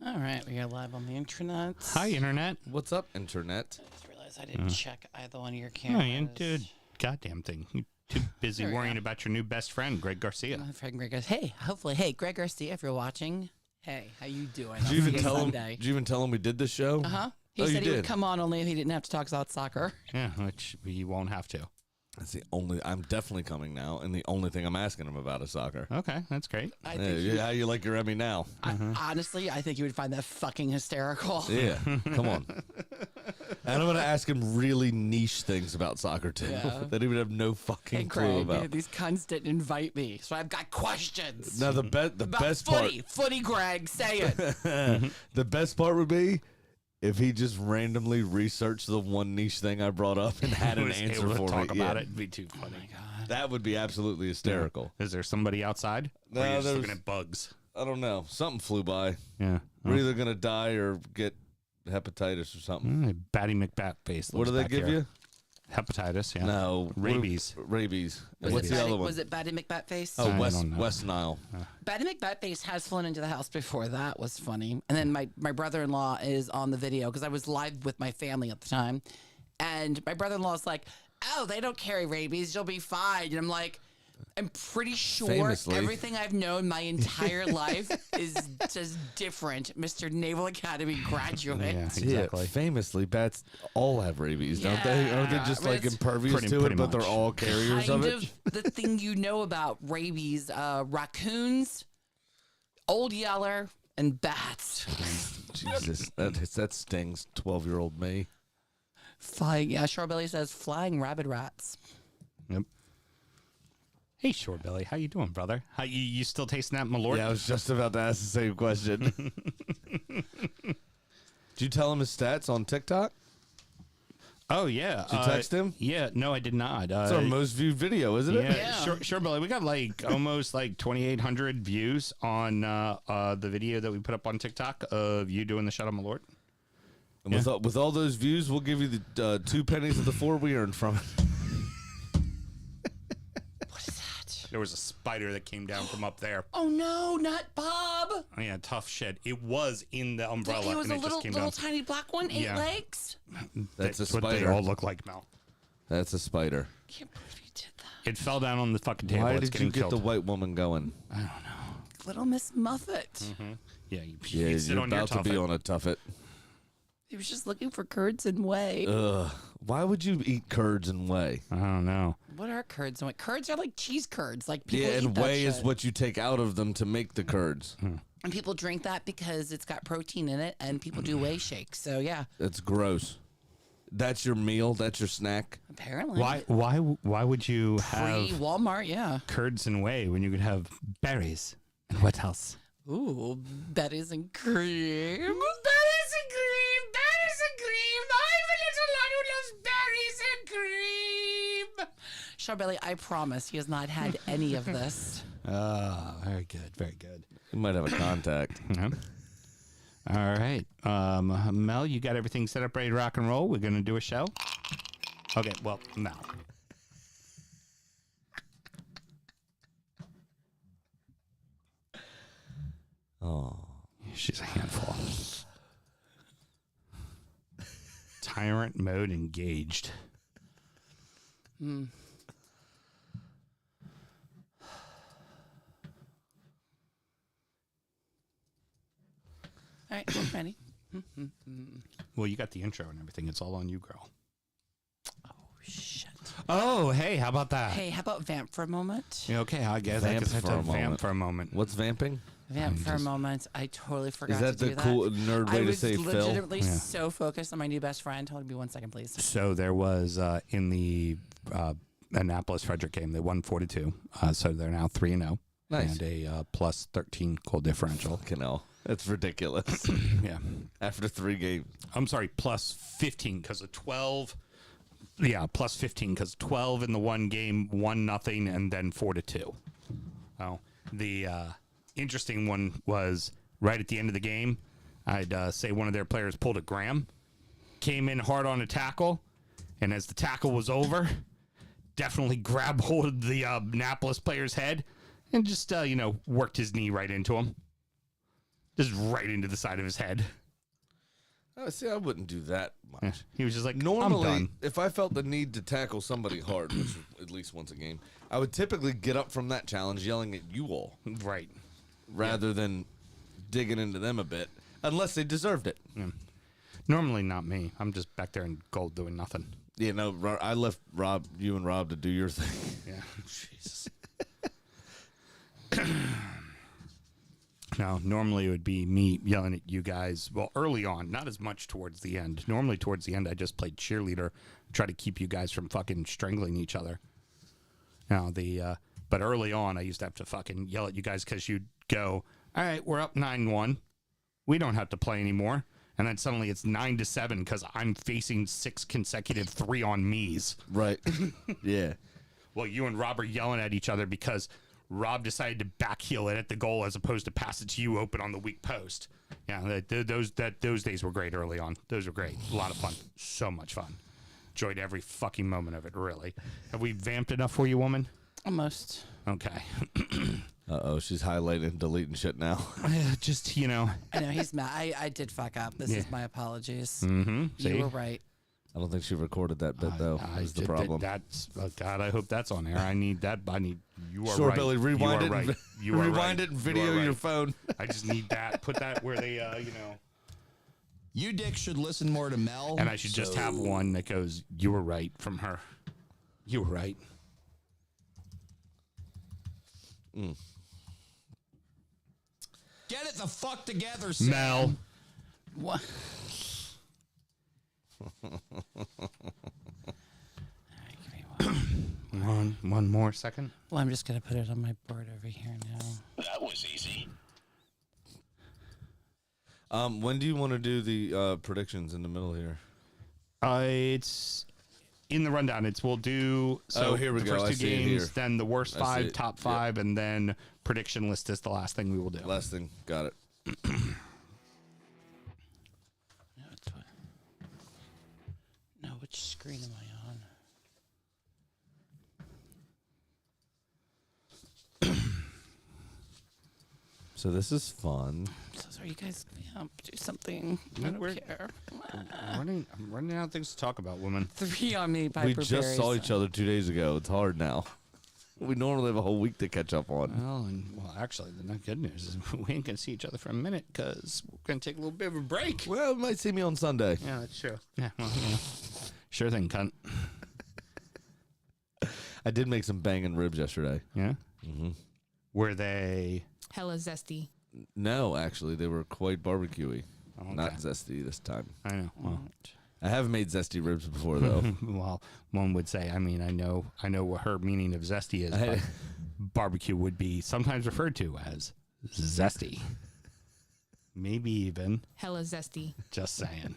All right, we are live on the internet. Hi, Internet. What's up, Internet? I just realized I didn't check either one of your No, cameras. you did goddamn thing. You're too busy There we worrying go. about your new best friend, Greg Garcia. My friend Greg goes, hey, Greg Garcia, if you're watching, hey, how you doing? Did you even tell him? Sunday. Did you even tell him we did this show? Uh-huh. He Oh, you said he would did? come on only if he didn't have to talk about soccer. Yeah, which you won't have to. That's the only. I'm definitely coming now, and the only thing I'm asking him about is soccer. Okay, that's great. I Hey, think how you like your Emmy now? honestly, I think you would find that fucking hysterical. Yeah, come on. And I'm gonna ask him really niche things about soccer too Yeah. that he would have no fucking Hey, clue Greg, about. these cunts didn't invite me, so I've got questions. Now the about best footy, Greg, say it. part, the best part would be if he just randomly researched the one niche thing I brought up and had an Was answer able to for talk me. about Yeah. it. It'd be too funny. That would be absolutely hysterical. Is there somebody outside? No, or are you just there's- looking at bugs? I don't know. Something flew by. Yeah. We're either gonna die or get hepatitis or something. Batty McBat face. What do they back give here. you? Hepatitis, yeah. No, Rabies. Rabies. Was What's it the Batty- other one? Was it Batty McBatface? Oh, I West don't know. West Nile. Batty McBatface has flown into the house before. That was funny. And then my brother-in-law is on the video because I was live with my family at the time. And my brother-in-law's like, oh, they don't carry rabies. You'll be fine. And I'm like, I'm pretty sure Famously. everything I've known my entire life is just different, Mr. Naval Academy graduate. Yeah, exactly. Yeah, famously, bats all have rabies, don't they? Aren't they Yeah, just but like it's impervious pretty- to pretty it, but they're much. all carriers Kind of it? the thing you know about rabies, raccoons, old yeller, and bats. Jesus, that stings 12-year-old me. Flying, yeah, Shorebelly says flying rabid rats. Yep. Hey, Shorebelly. How you doing, brother? How you still tasting that Malort? Yeah, I was just about to ask the same question. Did you tell him his stats on TikTok? Oh, yeah. Did you text him? Yeah. No, I did not. It's our most viewed video, isn't it? Yeah, Yeah. Sure, Billy. We got like almost like 2,800 views on the video that we put up on TikTok of you doing the shot on Malort. And with all those views, we'll give you the 2 pennies of the 4 we earned from it. What is that? There was a spider that came down from up there. Oh no, not Bob! Oh, yeah, tough shit. It was in the umbrella, It was and a it little just came little down. tiny black one, 8 Yeah. legs. That's a what they spider. all look like, Mel. That's a spider. Can't believe you did that. It fell down on the fucking table. Why It's did getting you get killed. the white woman going? I don't know. Little Miss Muffet. Yeah, you Yeah, sit you're on your about to be tuffet. on a tuffet. He was just looking for curds and whey. Ugh. Why would you eat curds and whey? I don't know. What are curds and whey? Curds are like cheese curds. Like people Yeah, eat and that whey is shit. what you take out of them to make the curds. And people drink that because it's got protein in it, and people do whey shakes. So yeah, That's gross. That's your meal. That's your snack. apparently. Why would you have Free Walmart, yeah. curds and whey when you could have berries? And what else? Ooh, Betty's and cream. Betty's and cream. Betty's and cream. I'm a little lad who loves berries and cream. Charbelly, I promise he has not had any of this. Oh, very good, very good. You might have a contact. Yeah. All right. Mel, you got everything set up ready to rock and roll? We're going to do a show? Okay, well, Mel. Oh. She's a handful. Tyrant mode engaged. All right, I'm ready. Well, you got the intro and everything. It's all on you, girl. Oh, shit. Oh, hey, how about that? Hey, how about vamp for a moment? Yeah, okay, I guess Vamp I guess I have for to a vamp moment. for a moment. What's vamping? Vamp for a moment. I totally forgot Is that to do the that. cool nerd way I to was say Phil? legitimately Yeah. so focused on my new best friend. Hold me 1 second, please. So there was in the Annapolis Frederick game, they won 4-2. So they're now 3-0. Nice. And a plus 13 goal differential. Fucking hell. That's ridiculous. Yeah. After 3 games. I'm sorry, plus 15 because of 12. Yeah, plus 15 because 12 in the one game, 1-0, and then 4-2. Oh, the interesting one was right at the end of the game. I'd say one of their players pulled a Graham, came in hard on a tackle, and as the tackle was over, definitely grabbed hold of the Annapolis player's head and just worked his knee right into him. Just right into the side of his head. See, I wouldn't do that much. Yeah. He was just like, I'm Normally, done. if I felt the need to tackle somebody hard, which is at least once a game, I would typically get up from that challenge yelling at you all. Right. Rather than digging into them a bit, unless they deserved it. Yeah. Normally not me. I'm just back there in gold doing nothing. Yeah, no, I left you and Rob to do your thing. Yeah. Jesus. No, normally it would be me yelling at you guys. Well, early on, not as much towards the end. Normally towards the end, I just played cheerleader, try to keep you guys from fucking strangling each other. Now but early on, I used to have to fucking yell at you guys because you'd go, all right, we're up 9-1. We don't have to play anymore. And then suddenly it's 9-7 because I'm facing 6 consecutive 3-on-me's. Right. Yeah. Well, you and Rob are yelling at each other because Rob decided to backheel it at the goal as opposed to pass it to you open on the weak post. Yeah, those days were great early on. Those were great. A lot of fun. So much fun. Enjoyed every fucking moment of it, really. Have we vamped enough for you, woman? Almost. Okay. Uh-oh, she's highlighting and deleting shit now. Just, you know. I know, he's mad. I did fuck up. This is my apologies. Mm-hmm. You were right. I don't think she recorded that bit, though. That's the problem. That's, oh God, I hope that's on air. I need that. You are Sure, right. Billy, rewind you it. are right. You are Rewind right. it and You are video right. your phone. I just need that. Put that where they, you know. You dicks should listen more to Mel. And I should just have one that goes, you were right from her. You were right. Get it the fuck together, Sam. Mel. What? One more second. Well, I'm just going to put it on my board over here now. That was easy. When do you want to do the predictions in the middle here? It's in the rundown. We'll do here we the go. first I 2 see it games, here. then the worst I see 5, it. top 5, and then prediction list is the last thing we will do. Last thing. Got it. No, which screen am I on? So this is fun. So sorry, you guys do something. I don't care. I'm running out of things to talk about, woman. 3 on me, Piper We just Berry, saw so- each other 2 days ago. It's hard now. We normally have a whole week to catch up on. Well, actually, the good news is we ain't going to see each other for a minute because we're going to take a little bit of a break. Well, you might see me on Sunday. Yeah, that's true. Yeah, well, you know. Sure thing, cunt. I did make some banging ribs yesterday. Yeah? Mm-hmm. Were they... Hella zesty. No, actually, they were quite barbecuey. Okay. Not zesty this time. I know. Well, I have made zesty ribs before, though. well, one would say, I mean, I know what her meaning of zesty is, but barbecue would be sometimes referred to as zesty. Maybe even. Hella zesty. Just saying.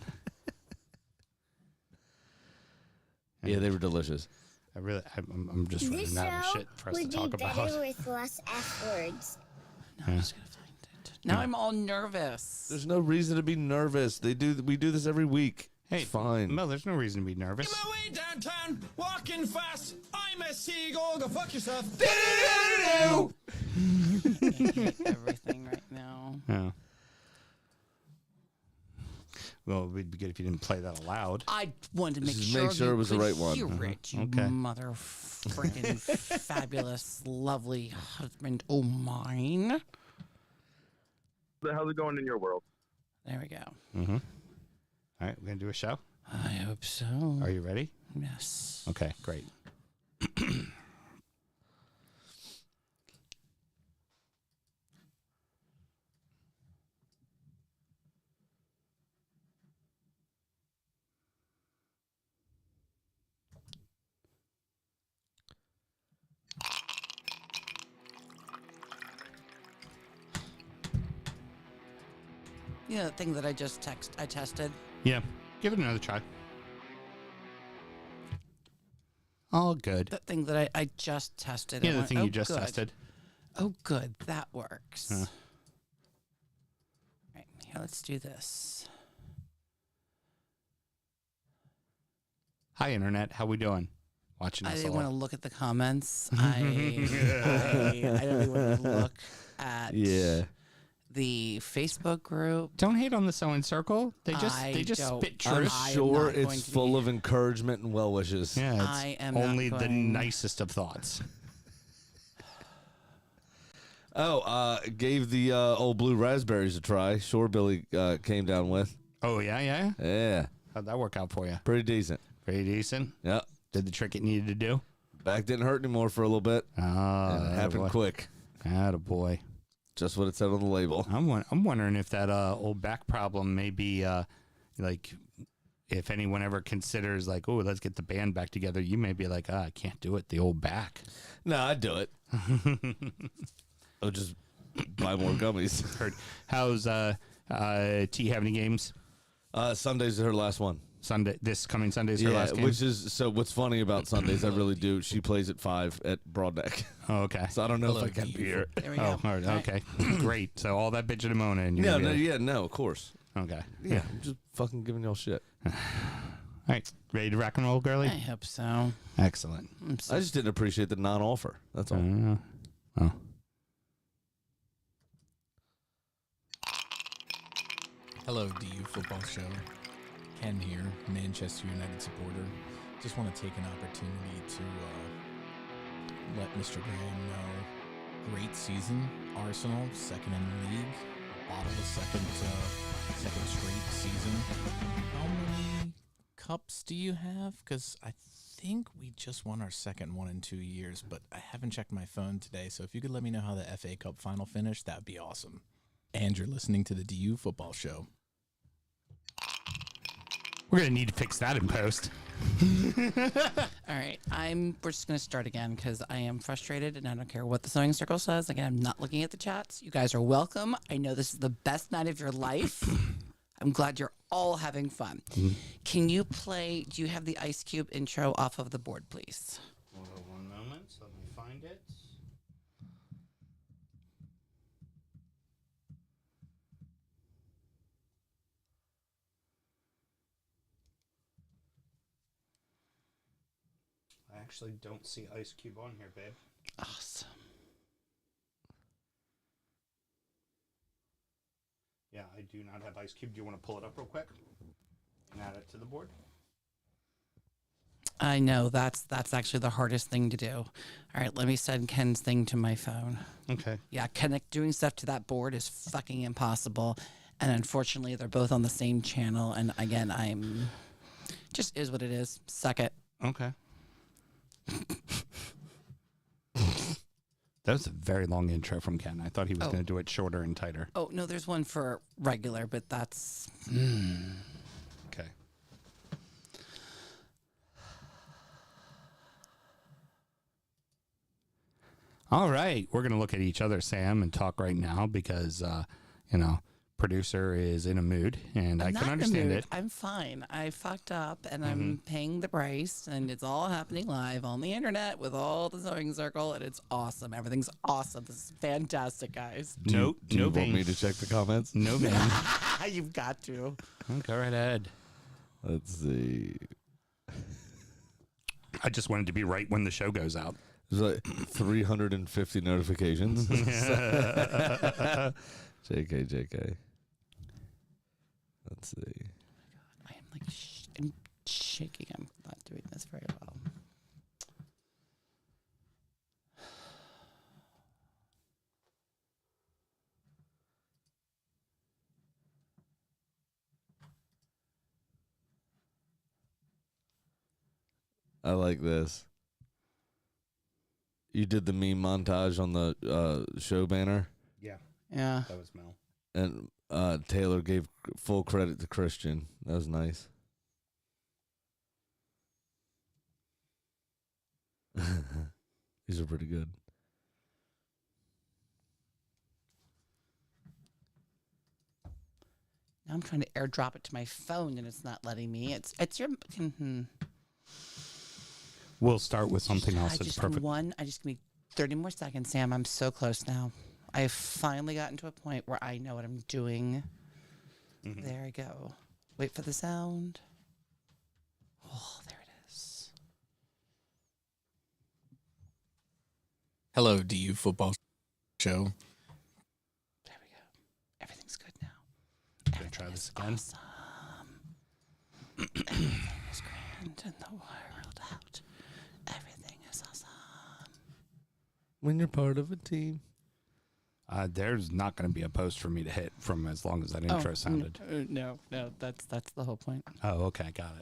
Yeah, they were delicious. I'm just running This out of show shit for us to would talk be about. better with less F words. No, I'm just going to find it. Now I'm all nervous. There's no reason to be nervous. We do this every week. Hey, It's fine. No, there's no reason to be nervous. My way downtown, walking fast. I'm a seagull. Go fuck yourself. I hate everything right now. Yeah. Well, it would be good if you didn't play that aloud. I wanted to make Just sure, make sure you it was the could right one. hear it, you Okay. mother freaking fabulous, lovely husband. Oh, mine. How's it going in your world? There we go. Mm-hmm. All right, we're going to do a show. I hope so. Are you ready? Yes. Okay, great. You know that thing that I tested? Yeah, give it another try. All good. That thing that I just tested. Yeah, I the went, thing oh, you just good. tested. Oh, good. That works. Huh. Right, here, let's do this. Hi, Internet. How we doing? Watching I us didn't all. want to look at the comments. I don't even want to look at Yeah. the Facebook group. Don't hate on the sewing circle. They I just don't. spit I'm truth. I am sure not going it's to full be- of encouragement and well wishes. Yeah, it's I am not only the going- nicest of thoughts. Gave the old blue raspberries a try. Shore Billy came down with. Oh yeah. Yeah, How'd that work out for you? pretty decent. Pretty decent. Yeah, Did the trick it needed to do? back didn't hurt anymore for a little bit. And it happened quick. Attaboy. Just what it said on the label. I'm wondering if that old back problem may be like if anyone ever considers like, oh, let's get the band back together. You may be like, I can't do it. The old back. No, I'd do it. I'll just buy more gummies. Heard. How's T have any games? Sunday's her last one. This coming Sunday's her Yeah, last game. which is so. What's funny about Sundays, I really do. She plays at 5 at Broadneck, Oh, okay. so I don't know if I can be here. There we go. Oh, all right, okay. Great. So all that bitch and Mona and you. No, of course. Okay. Yeah, I'm just fucking giving y'all shit. All right. Ready to rock and roll, girly? I hope so. Excellent. I'm so I just didn't appreciate the non-offer. That's all. Oh. Hello, DU Football Show. Ken here, Manchester United supporter. Just want to take an opportunity to let Mr. Graham know. Great season. Arsenal, second in the league. Bottle the second straight season. How many cups do you have? Because I think we just won our second one in 2 years, but I haven't checked my phone today. So if you could let me know how the FA Cup final finished, that would be awesome. And you're listening to the DU Football Show. We're going to need to fix that in post. All right, we're just gonna start again because I am frustrated and I don't care what the sewing circle says. Again, I'm not looking at the chats. You guys are welcome. I know this is the best night of your life. I'm glad you're all having fun. Can you play? Do you have the Ice Cube intro off of the board, please? Hold on one moment. Let me find it. I actually don't see Ice Cube on here, babe. Awesome. Yeah, I do not have Ice Cube. Do you want to pull it up real quick and add it to the board? I know that's actually the hardest thing to do. All right, let me send Ken's thing to my phone. Okay. Yeah, doing stuff to that board is fucking impossible. And unfortunately, they're both on the same channel. And again, just is what it is. Suck it. Okay. That was a very long intro from Ken. I thought he was Oh. going to do it shorter and tighter. Oh, no, there's one for regular, but that's... Okay. All right. We're going to look at each other, Sam, and talk right now because, producer is in a mood, and I I'm can not in a understand mood. it. I'm fine. I fucked up, and I'm paying the price, and it's all happening live on the internet with all the sewing circle, and it's awesome. Everything's awesome. This is fantastic, guys. No, Do you no want vein. me to check the comments? No vein. You've got to. Go right ahead. Let's see. I just wanted to be right when the show goes out. There's like 350 notifications. JK. Let's see. I am like, I'm shaking. I'm not doing this very well. I like this. You did the meme montage on the show banner, Yeah, Yeah. that was Mel. and Taylor gave full credit to Christian. That was nice. These are pretty good. Now I'm trying to airdrop it to my phone, and it's not letting me. It's your... We'll start with something else I that's just perfect. I just give me 30 more seconds, Sam. I'm so close now. I've finally gotten to a point where I know what I'm doing. There I go. Wait for the sound. Oh, there it is. Hello, DU Football Show. There we go. Gonna try this again. Everything is grand in the world out. Everything is awesome. When you're part of a team. There's not going to be a post for me to hit from as long as that intro sounded. No, that's the whole point. Oh, okay, got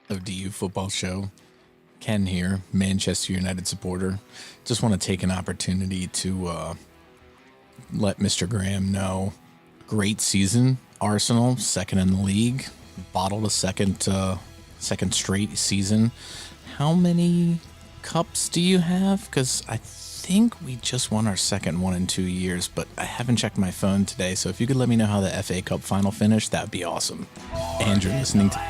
it. DU Football Show. Ken here, Manchester United supporter. Just want to take an opportunity to let Mr. Graham know. Great season. Arsenal, second in the league. Bottled a second straight season. How many cups do you have? Because I think we just won our second one in 2 years, but I haven't checked my phone today. So if you could let me know how the FA Cup final finished, that would be awesome. And you're listening to...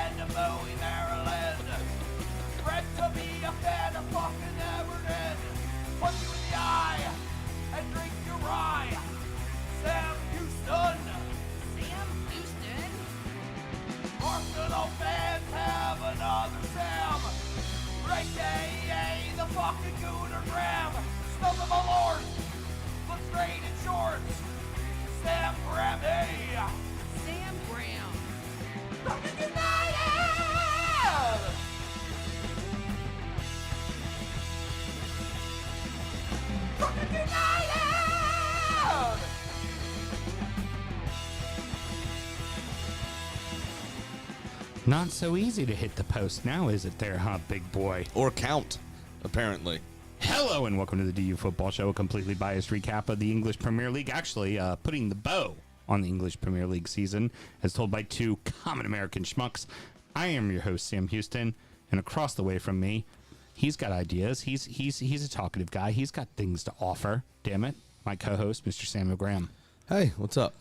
Not so easy to hit the post now, is it there, huh, big boy? Or count, apparently. Hello and welcome to the DU Football Show, a completely biased recap of the English Premier League. Actually, putting the bow on the English Premier League season, as told by two common American schmucks. I am your host, Sam Houston, and across the way from me, he's got ideas. He's a talkative guy. He's got things to offer. Damn it, my co-host, Mr. Samuel Graham. Hey, what's up?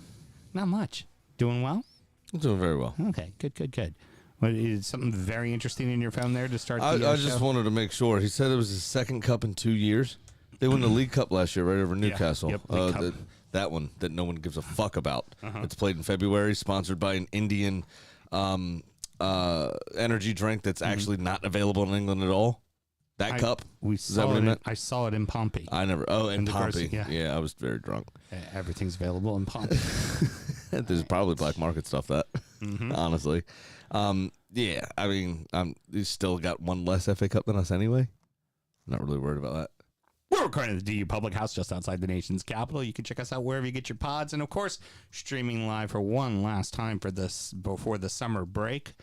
Not much. Doing well? I'm doing very well. Okay, good. What, is something very interesting in your phone there to start the I just wanted to make sure. He said it was his second cup in 2 years. They won the League Cup last year right over Newcastle. Yep, League Cup. That one that no one gives a fuck about. It's played in February, sponsored by an Indian energy drink that's actually not available in England at all. That cup? Is that what he meant? I saw it in Pompey. I never. Oh, in the Pompey. grocery, yeah. I was very drunk. Everything's available in Pompey. There's probably black market stuff that, honestly. Yeah, I mean, he's still got one less FA Cup than us anyway. Not really worried about that. We're recording at the DU Public House just outside the nation's capital. You can check us out wherever you get your pods. And, of course, streaming live for one last time before the summer break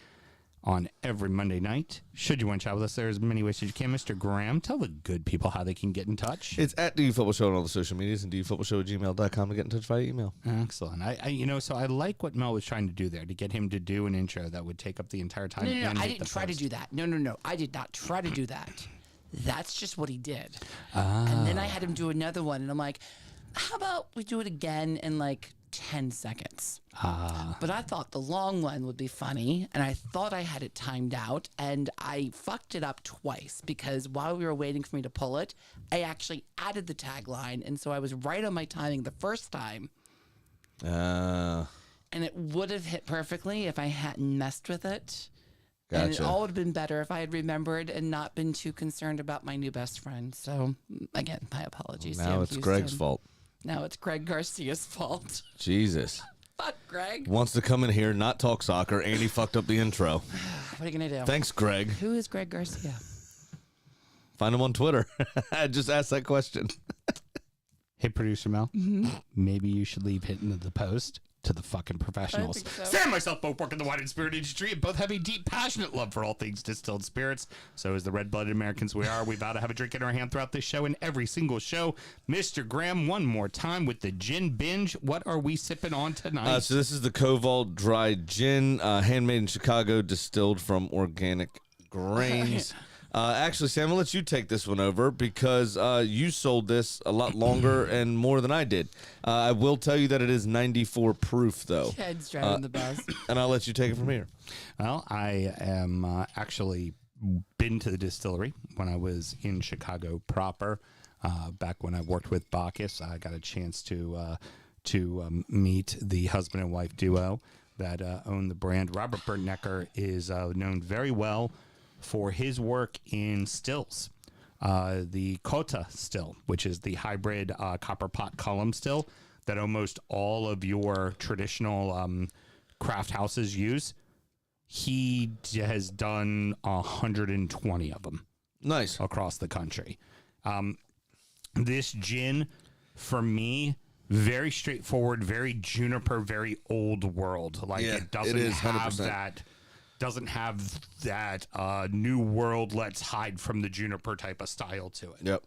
on every Monday night. Should you want to chat with us, there's many ways that you can. Mr. Graham, tell the good people how they can get in touch. It's at DU Football Show on all the social medias and dufootballshow@gmail.com to get in touch via email. Excellent. So I like what Mel was trying to do there, to get him to do an intro that would take up the entire time. No, I didn't try to do that. No, I did not try to do that. That's just what he did. And then I had him do another one, and I'm like, how about we do it again in like 10 seconds? But I thought the long one would be funny, and I thought I had it timed out, and I fucked it up twice because while we were waiting for me to pull it, I actually added the tagline, and so I was right on my timing the first time. And it would have hit perfectly if I hadn't messed with it. Gotcha. And it all would have been better if I had remembered and not been too concerned about my new best friend. So, again, my apologies. Now Sam it's Houston. Greg's fault. Now it's Greg Garcia's fault. Jesus. Fuck Greg. Wants to come in here, not talk soccer, and he fucked up the intro. What are you going to do? Thanks, Greg. Who is Greg Garcia? Find him on Twitter. I just asked that question. Hey, producer Mel, maybe you should leave hitting the post to the fucking professionals. I think so. Sam and myself both work in the wine and spirit industry and both have a deep, passionate love for all things distilled spirits. So as the red-blooded Americans we are, we vow to have a drink in our hand throughout this show and every single show. Mr. Graham, one more time with the gin binge. What are we sipping on tonight? So this is the Koval Dry Gin, handmade in Chicago, distilled from organic grains. Actually, Sam, I'll let you take this one over because you sold this a lot longer and more than I did. I will tell you that it is 94 proof, though. Ted's driving the bus. And I'll let you take it from here. Well, I am actually been to the distillery when I was in Chicago proper. Back when I worked with Bacchus, I got a chance to meet the husband and wife duo that own the brand. Robert Burtnecker is known very well for his work in stills. the Kota still, which is the hybrid copper pot column still that almost all of your traditional craft houses use. He has done 120 of them. Nice. Across the country. This gin, for me, very straightforward, very juniper, very old world. Like it doesn't have 100%. that new world, let's hide from the juniper type of style to it. Yep.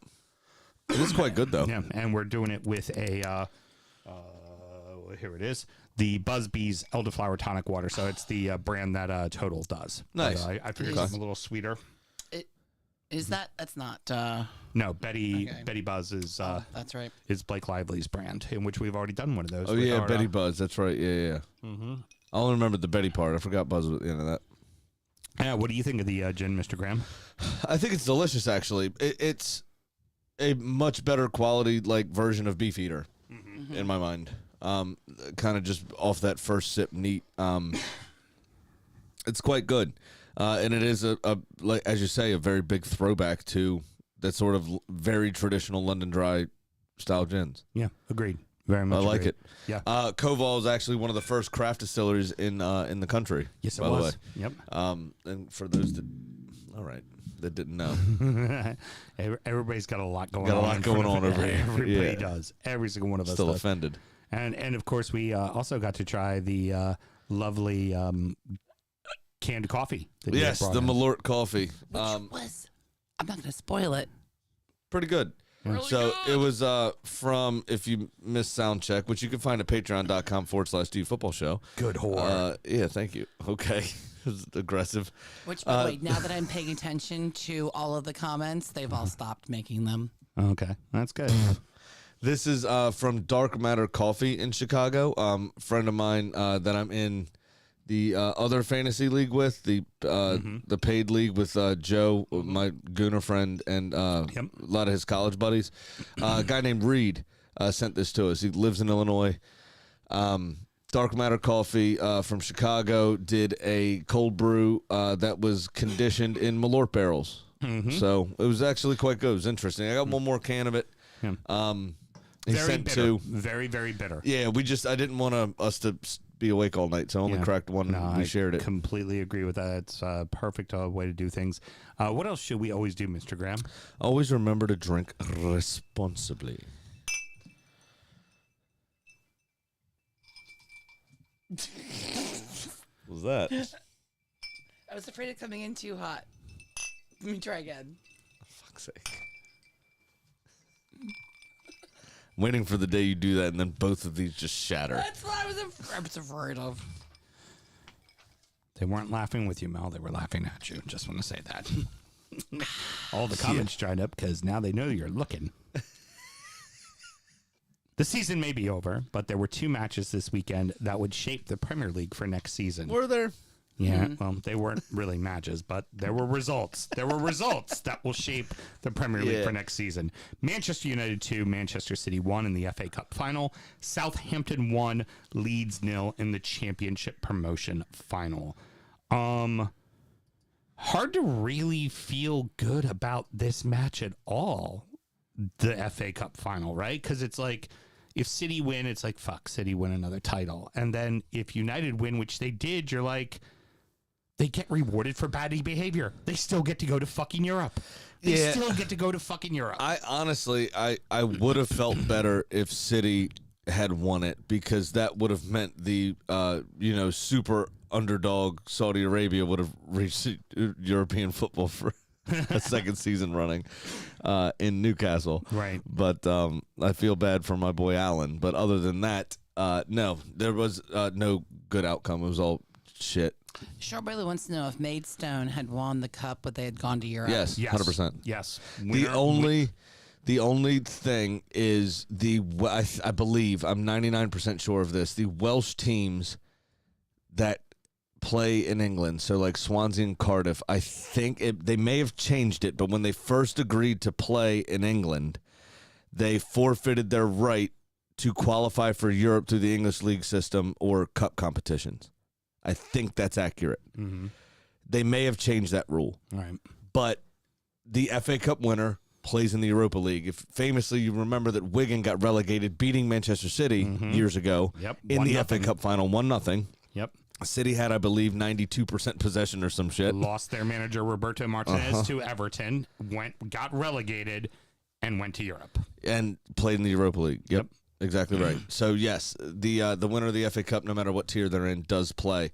It is quite good though. Yeah, and we're doing it with a here it is, the Busby's Elderflower Tonic Water. So it's the brand that Total does. Nice. But, I figured something a little sweeter. That's not. No, Betty Buzz is That's right. is Blake Lively's brand, in which we've already done one of those. Oh with yeah, our, Betty Buzz. That's right. Yeah. Mm-hmm. I only remembered the Betty part. I forgot Buzz was at the end of that. Yeah, what do you think of the gin, Mr. Graham? I think it's delicious. Actually, it's a much better quality version of Beefeater in my mind. Kind of just off that first sip, neat. It's quite good, and it is a like as you say, a very big throwback to that sort of very traditional London Dry style gins. Yeah, agreed. Very much. I like it. Yeah. Koval is actually one of the first craft distilleries in the country. Yes, it by was. the way. Yep. And for those that didn't know, Everybody's got a lot going Got a on. lot in going front of on it. over here. Everybody Yeah. does. Every single one of us still does. offended. And of course, we also got to try the lovely canned coffee. That you Yes, brought the in. Malort coffee. I'm not going to spoil it. Pretty good. So it was from, if you missed sound check, which you can find at patreon.com/Do Football Show. Good whore. Yeah, thank you. Okay. It was aggressive. Which, by the way, now that I'm paying attention to all of the comments, they've all stopped making them. Okay, that's good. This is from Dark Matter Coffee in Chicago. Friend of mine that I'm in the other fantasy league with, the paid league with Joe, my Gooner friend, and a lot of his college buddies. A guy named Reed sent this to us. He lives in Illinois. Dark Matter Coffee from Chicago did a cold brew that was conditioned in Malort barrels. So it was actually quite good. It was interesting. I got one more can of it. He Very sent bitter. two. Very, very bitter. Yeah, I didn't want us to be awake all night, so I only cracked one and we shared it. Completely agree with that. It's a perfect way to do things. What else should we always do, Mr. Graham? Always remember to drink responsibly. What was that? I was afraid of coming in too hot. Let me try again. Fuck's sake. I'm waiting for the day you do that, and then both of these just shatter. That's what I was afraid of. They weren't laughing with you, Mel. They were laughing at you. Just want to say that. All the comments dried up because now they know you're looking. The season may be over, but there were 2 matches this weekend that would shape the Premier League for next season. Were there? Yeah, well, they weren't really matches, but there were results. There were results that will shape the Premier League for next season. Manchester United 2, Manchester City 1 in the FA Cup final. Southampton 1, Leeds 0 in the Championship promotion final. Hard to really feel good about this match at all, the FA Cup final, right? Because it's like, if City win, it's like, fuck, City win another title. And then if United win, which they did, you're like, they get rewarded for bad behavior. They still get to go to fucking Europe. They still get to go to fucking Europe. I honestly, I would have felt better if City had won it, because that would have meant the, super underdog Saudi Arabia would have reached European football for a second season running in Newcastle. Right. But I feel bad for my boy Allen. But other than that, no, there was no good outcome. It was all shit. Sean Bailey wants to know if Maidstone had won the cup, but they had gone to Europe. Yes, 100%. Yes. The only thing is I believe, I'm 99% sure of this, the Welsh teams that play in England, so like Swansea and Cardiff, I think they may have changed it, but when they first agreed to play in England, they forfeited their right to qualify for Europe through the English league system or cup competitions. I think that's accurate. Mm-hmm. They may have changed that rule. All right. But the FA Cup winner plays in the Europa League. If famously you remember that Wigan got relegated, beating Manchester City years ago Yep. in the 1-0. FA Cup final, 1-0. Yep. City had, I believe, 92% possession or some shit. Lost their manager Roberto Martinez to Everton, got relegated, and went to Europe. And played in the Europa League. Yep. Exactly right. So yes, the winner of the FA Cup, no matter what tier they're in, does play.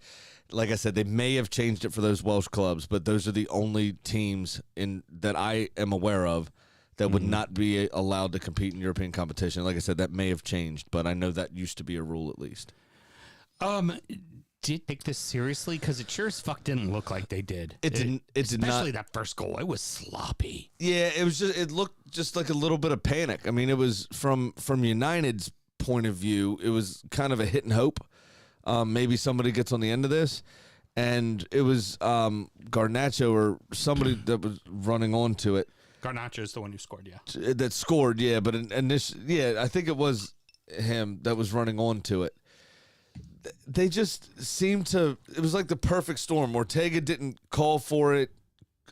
Like I said, they may have changed it for those Welsh clubs, but those are the only teams that I am aware of that would not be allowed to compete in European competition. Like I said, that may have changed, but I know that used to be a rule at least. Did you take this seriously? Because it sure as fuck didn't look like they did. It did especially not. that first goal. It was sloppy. Yeah, it looked just like a little bit of panic. I mean, it was from United's point of view, it was kind of a hit and hope. Maybe somebody gets on the end of this, and it was Garnacho or somebody that was running onto it. Garnacho is the one who scored, yeah. That scored, yeah, but I think it was him that was running onto it. They just seemed to. It was like the perfect storm. Ortega didn't call for it.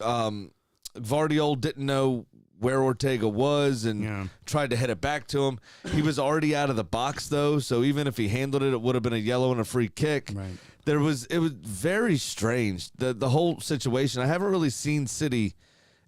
Vardiol didn't know where Ortega was and tried to head it back to him. He was already out of the box though, so even if he handled it, it would have been a yellow and a free kick. Right. It was very strange. The whole situation. I haven't really seen City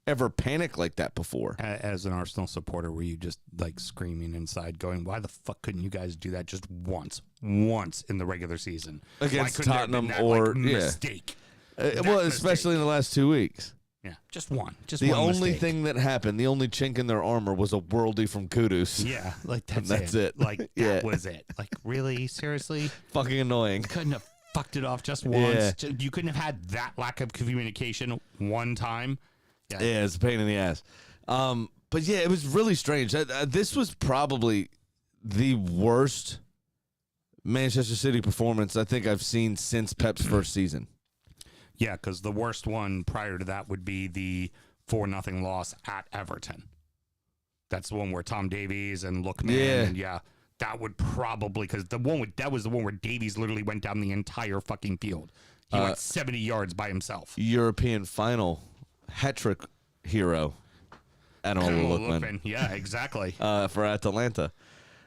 ever panic like that before. As an Arsenal supporter, were you just like screaming inside, going, "Why the fuck couldn't you guys do that just once in the regular season Against Why couldn't Tottenham there have been that, or mistake?" Well, especially in the last 2 weeks. Yeah, just one. The only thing that happened, the only chink in their armor was a worldie from Kudus. Yeah, like that's it. Like that was it. Like really, seriously, Fucking annoying. couldn't have fucked it off just once. You couldn't have had that lack of communication one time. Yeah, it's a pain in the ass. But yeah, it was really strange. This was probably the worst Manchester City performance I think I've seen since Pep's first season. Yeah, because the worst one prior to that would be the 4-0 loss at Everton. That's the one where Tom Davies and Lookman. Yeah. That would probably, because that was the one where Davies literally went down the entire fucking field. He went 70 yards by himself. European final hat-trick hero, Ademola Lookman. Yeah, exactly. For Atalanta.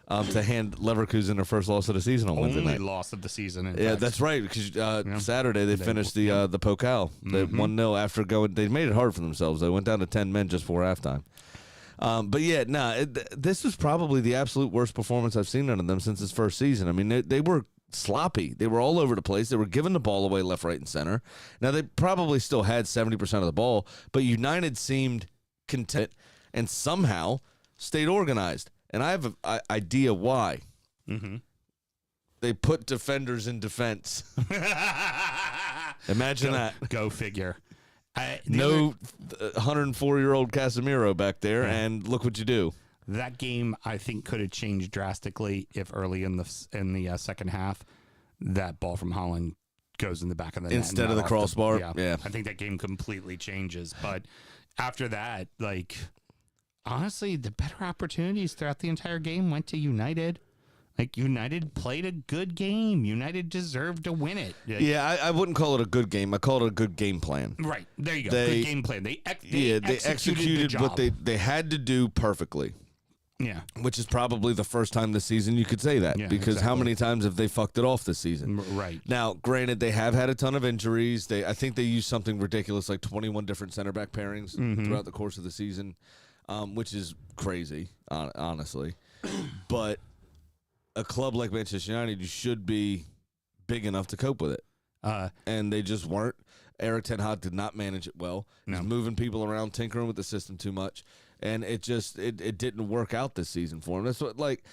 To hand Leverkusen their first loss of the season on Wednesday Only night. loss of the season. In Yeah, fact. that's right. Because Saturday they finished the Pokal. They 1-0 after going. They made it hard for themselves. They went down to 10 men just before halftime. But yeah, this was probably the absolute worst performance I've seen out of them since his first season. I mean, they were sloppy. They were all over the place. They were giving the ball away left, right, and center. Now they probably still had 70% of the ball, but United seemed content and somehow stayed organized. And I have an idea why. Mm-hmm. They put defenders in defense. Imagine that. Go figure. No 104-year-old Casemiro back there, and look what you do. That game, I think, could have changed drastically if early in the second half, that ball from Holland goes in the back of the net instead of the crossbar. Yeah, I think that game completely changes. But after that, like, honestly, the better opportunities throughout the entire game went to United. Like, United played a good game. United deserved to win it. Like, yeah, I wouldn't call it a good game. I call it a good game plan. Right. There you go. Good game plan. They executed the what they had to do perfectly. Yeah. Which is probably the first time this season you could say that. Yeah, because how exactly. many times have they fucked it off this season? Right. Now, granted, they have had a ton of injuries. I think they used something ridiculous like 21 different center back pairings throughout the course of the season, which is crazy, honestly. But a club like Manchester United, you should be big enough to cope with it. And they just weren't. Eric Ten Hag did not manage it well. He's moving people around, tinkering with the system too much. And it just it didn't work out this season for him. That's what, like,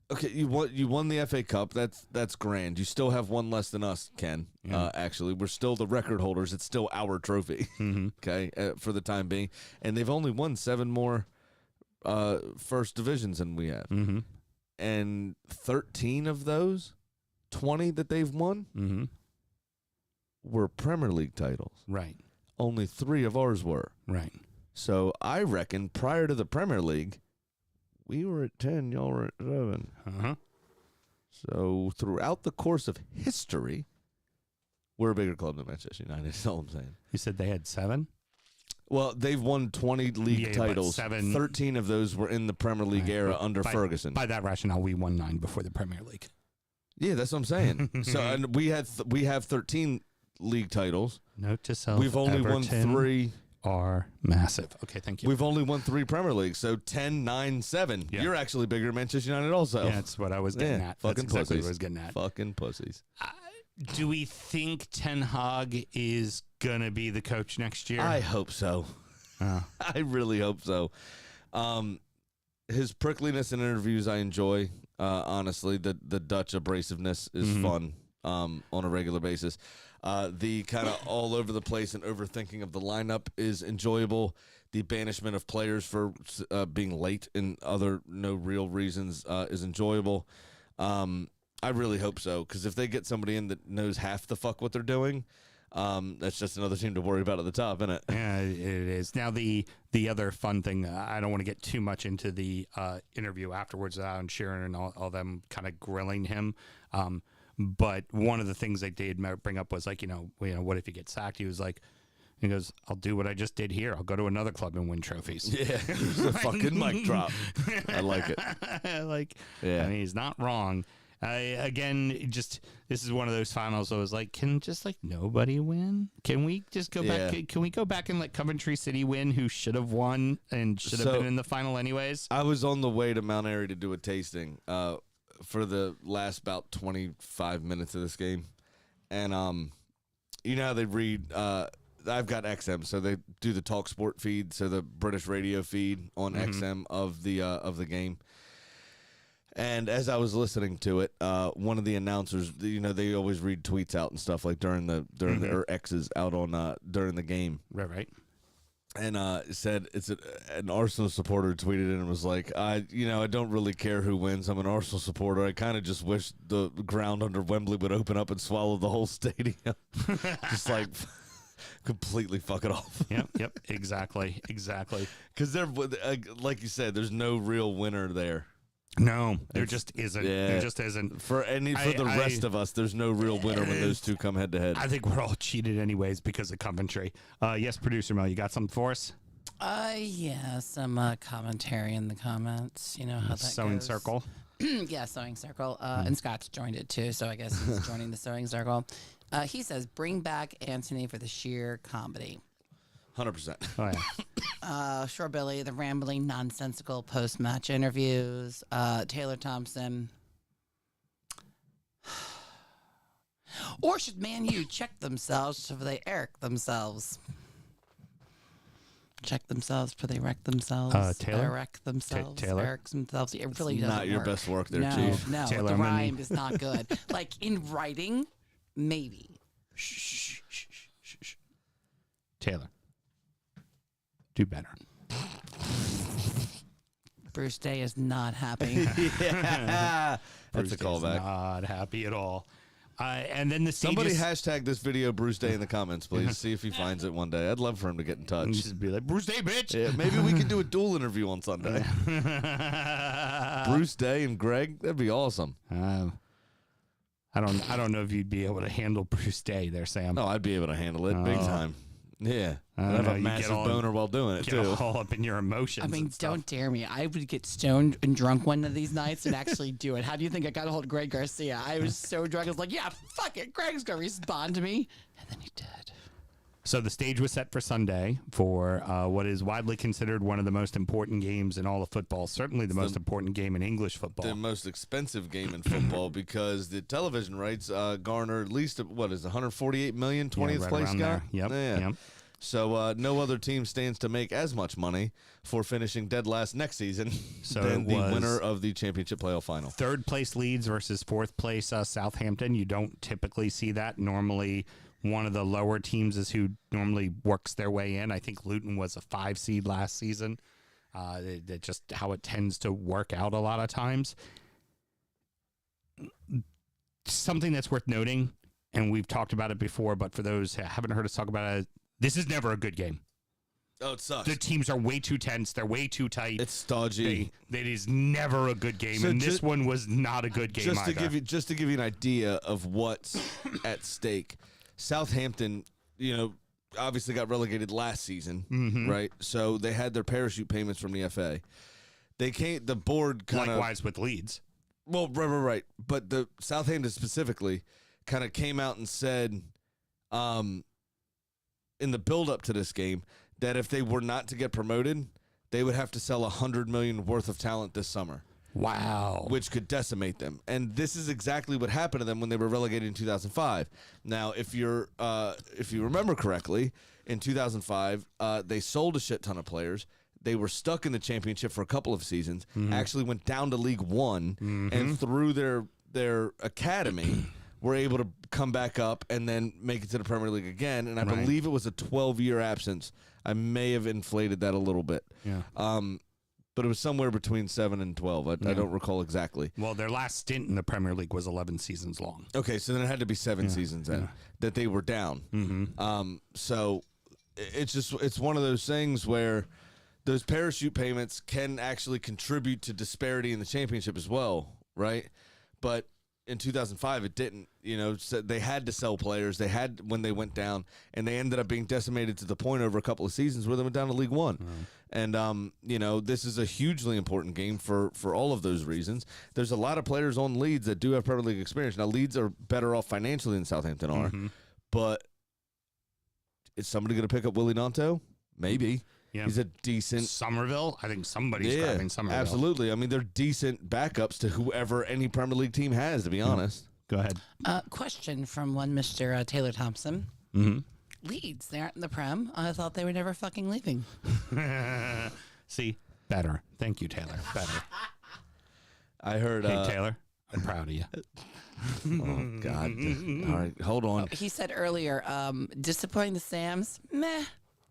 okay, you won the FA Cup. That's grand. You still have one less than us, Ken. Actually, we're still the record holders. It's still our trophy. Okay, for the time being, and they've only won 7 more first divisions than we have, and 13 of those 20 that they've won were Premier League titles. Right. Only 3 of ours were. Right. So I reckon prior to the Premier League, we were at 10, y'all were at 7. So throughout the course of history, we're a bigger club than Manchester United. That's all I'm saying. You said they had 7? Well, they've won 20 league Yeah, but titles. 13 of those were in the Premier League era under Ferguson. By that rationale, we won 9 before the Premier League. Yeah, that's what I'm saying. So and we have 13 league titles. Note to self: We've only won Everton 3. Are massive. Okay, thank you. We've only won 3 Premier Leagues, so 10, 9, 7. Yeah. You're actually bigger than Manchester United also. Yeah, that's what I was getting at. Fucking That's exactly pussies. what I was getting at. Fucking pussies. Do we think Ten Hag is gonna be the coach next year? I hope so. I really hope so. His prickliness in interviews I enjoy. Honestly, the Dutch abrasiveness is fun on a regular basis. The kind of all over the place and overthinking of the lineup is enjoyable. The banishment of players for being late and other no real reasons is enjoyable. I really hope so, because if they get somebody in that knows half the fuck what they're doing, that's just another team to worry about at the top, isn't it? Yeah, it is. Now, the other fun thing, I don't want to get too much into the interview afterwards, Alan Sheeran and all them kind of grilling him. But one of the things they did bring up was like, what if you get sacked? He was like, he goes, I'll do what I just did here. I'll go to another club and win trophies. Yeah, it's a fucking mic drop. I like it. I mean, he's not wrong. This is one of those finals. I was like, can just like nobody win? Can we just go back? Can we go back and let Coventry City win, who should have won and should have been in the final anyways? I was on the way to Mount Airy to do a tasting for the last about 25 minutes of this game, and you know how they read. I've got XM, so they do the Talk Sport feed, so the British radio feed on XM of the game. And as I was listening to it, one of the announcers, they always read tweets out and stuff like during the or X's out on during the game. Right. And said an Arsenal supporter tweeted it and was like, I don't really care who wins. I'm an Arsenal supporter. I kind of just wish the ground under Wembley would open up and swallow the whole stadium. Just like completely fuck it off. Yep. Exactly. Because like you said, there's no real winner there. No, there just isn't. Yeah. There just isn't. For the rest of us, there's no real winner when those two come head to head. I think we're all cheated anyways because of Coventry. Yes, producer Mel, you got something for us? Yeah, some commentary in the comments. You know how that Sewing goes. circle. Yeah, Sewing Circle. And Scott's joined it too, so I guess he's joining the Sewing Circle. He says, bring back Anthony for the sheer comedy. 100%. Oh, yeah. Sure, Billy, the rambling, nonsensical post-match interviews. Taylor Thompson. Or should Man U check themselves so they Eric themselves? Check themselves before they wreck themselves. Taylor? Erect themselves. Taylor? Eric themselves. It really doesn't Not your work. best work there, no, Chief. No, Taylor, the I'm gonna rhyme need- is not good. Like in writing, maybe. Shh. Taylor, do better. Bruce Day is not happy. Yeah. That's Bruce a callback. Day's not happy at all. And then the Somebody stages, hashtag this video Bruce Day in the comments, please. See if he finds it one day. I'd love for him to get in touch. just be like, Bruce Day, bitch. Yeah, maybe we could do a dual interview on Sunday. Bruce Day and Greg, that'd be awesome. I don't know if you'd be able to handle Bruce Day there, Sam. No, I'd be able to handle it big time. Yeah, I I'd don't have know, a you massive get all- boner while doing it Get too. all up in your emotions. I mean, and stuff. don't dare me. I would get stoned and drunk one of these nights and actually do it. How do you think I got a hold of Greg Garcia? I was so drunk. I was like, yeah, fuck it. Greg's going to respond to me. And then he did. So the stage was set for Sunday for what is widely considered one of the most important games in all of football. Certainly the most important game in English football. The most expensive game in football because the television rights garner at least, 148 million, 20th right place around guy? there. Yep, Yeah. yep. So no other team stands to make as much money for finishing dead last next season than the winner of the championship playoff final. Third place Leeds versus fourth place Southampton. You don't typically see that. Normally, one of the lower teams is who normally works their way in. I think Luton was a 5 seed last season. That's just how it tends to work out a lot of times. Something that's worth noting, and we've talked about it before, but for those who haven't heard us talk about it, this is never a good game. Oh, it sucks. The teams are way too tense. They're way too tight. It's stodgy. It is never a good game, So and this one was not a good game just either. to give you an idea of what's at stake. Southampton, obviously got relegated last season, Mm-hmm. right? So they had their parachute payments from the FA. The board kind of Likewise with Leeds. well, right. But the Southampton specifically kind of came out and said, in the build-up to this game, that if they were not to get promoted, they would have to sell $100 million worth of talent this summer, Wow. which could decimate them. And this is exactly what happened to them when they were relegated in 2005. Now, if you remember correctly, in 2005, they sold a shit ton of players. They were stuck in the championship for a couple of seasons, actually went down to League One, and through their academy were able to come back up and then make it to the Premier League again. And I believe it was a 12-year absence. I may have inflated that a little bit. Yeah. But it was somewhere between 7 and 12. I don't recall exactly. Well, their last stint in the Premier League was 11 seasons long. Okay, so then it had to be 7 seasons then that they were down. So it's one of those things where those parachute payments can actually contribute to disparity in the championship as well, right? But in 2005, it didn't. So they had to sell players. They had when they went down, and they ended up being decimated to the point over a couple of seasons where they went down to League One. And this is a hugely important game for all of those reasons. There's a lot of players on Leeds that do have Premier League experience. Now, Leeds are better off financially than Southampton are, but is somebody going to pick up Willie Nanto? Maybe. Yeah. He's a decent Somerville? I think somebody's grabbing Somerville. absolutely. I mean, they're decent backups to whoever any Premier League team has, to be honest. Go ahead. Question from one Mr. Taylor Thompson. Leeds, they aren't in the Prem. I thought they were never fucking leaving. See? Better. Thank you, Taylor. Better. I heard. Hey, Taylor. I'm proud of you. Oh, God. All right, hold on. He said earlier, disappointing the Sams, meh.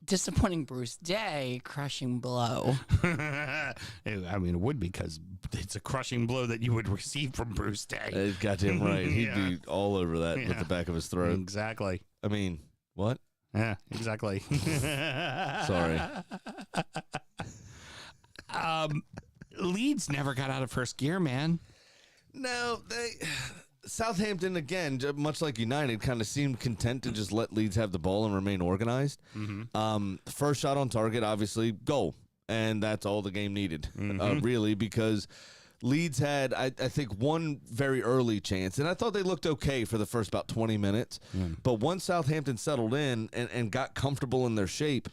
Disappointing Bruce Day, crushing blow. I mean, it would be because it's a crushing blow that you would receive from Bruce Day. Goddamn right. He'd be all over that with the back of his throat. Exactly. I mean, what? Yeah, exactly. Sorry. Leeds never got out of first gear, man. No, Southampton, again, much like United, kind of seemed content to just let Leeds have the ball and remain organized. First shot on target, obviously, goal. And that's all the game needed, really, because Leeds had, I think, one very early chance. And I thought they looked okay for the first about 20 minutes. But once Southampton settled in and got comfortable in their shape,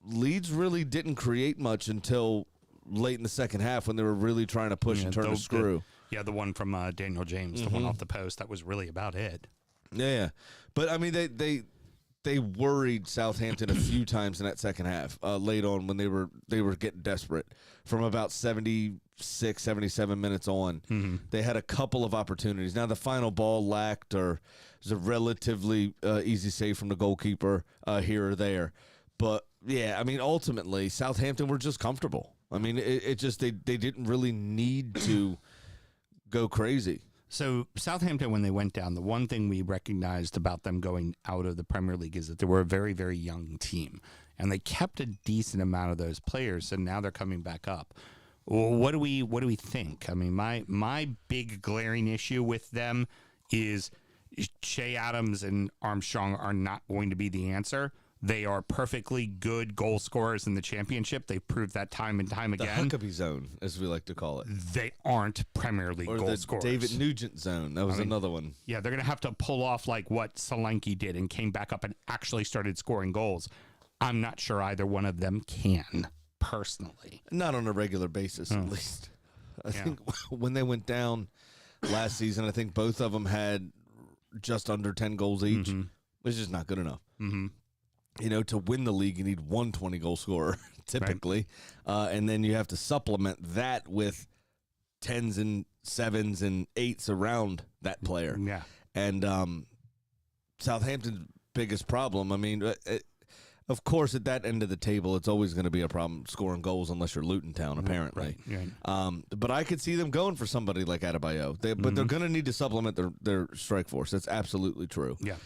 Leeds really didn't create much until late in the second half when they were really trying to push and turn the screw. The one from Daniel James, the one off the post, that was really about it. Yeah. But, I mean, they worried Southampton a few times in that second half, late on when they were getting desperate. From about 76, 77 minutes on, they had a couple of opportunities. Now, the final ball lacked, or it was a relatively easy save from the goalkeeper here or there. But, yeah, I mean, ultimately, Southampton were just comfortable. I mean, it just they didn't really need to go crazy. So Southampton, when they went down, the one thing we recognized about them going out of the Premier League is that they were a very, very young team, and they kept a decent amount of those players. And now they're coming back up. Well, what do we think? I mean, my big glaring issue with them is Shea Adams and Armstrong are not going to be the answer. They are perfectly good goal scorers in the championship. They've proved that time and time The again. Huckabee zone, as we like to call it. They aren't Premier League Or goal the scorers. David Nugent zone. That was another one. Yeah, they're going to have to pull off like what Solanke did and came back up and actually started scoring goals. I'm not sure either one of them can, personally. Not on a regular basis, at least. I think when they went down last season, I think both of them had just under 10 goals each, which is not good enough. To win the league, you need one 20-goal scorer, typically. And then you have to supplement that with 10s and 7s and 8s around that player. Yeah. And Southampton's biggest problem, I mean, of course, at that end of the table, it's always going to be a problem scoring goals unless you're Luton Town, apparently. Right. But I could see them going for somebody like Adebayo. But they're going to need to supplement their strike force. That's absolutely true. Yeah.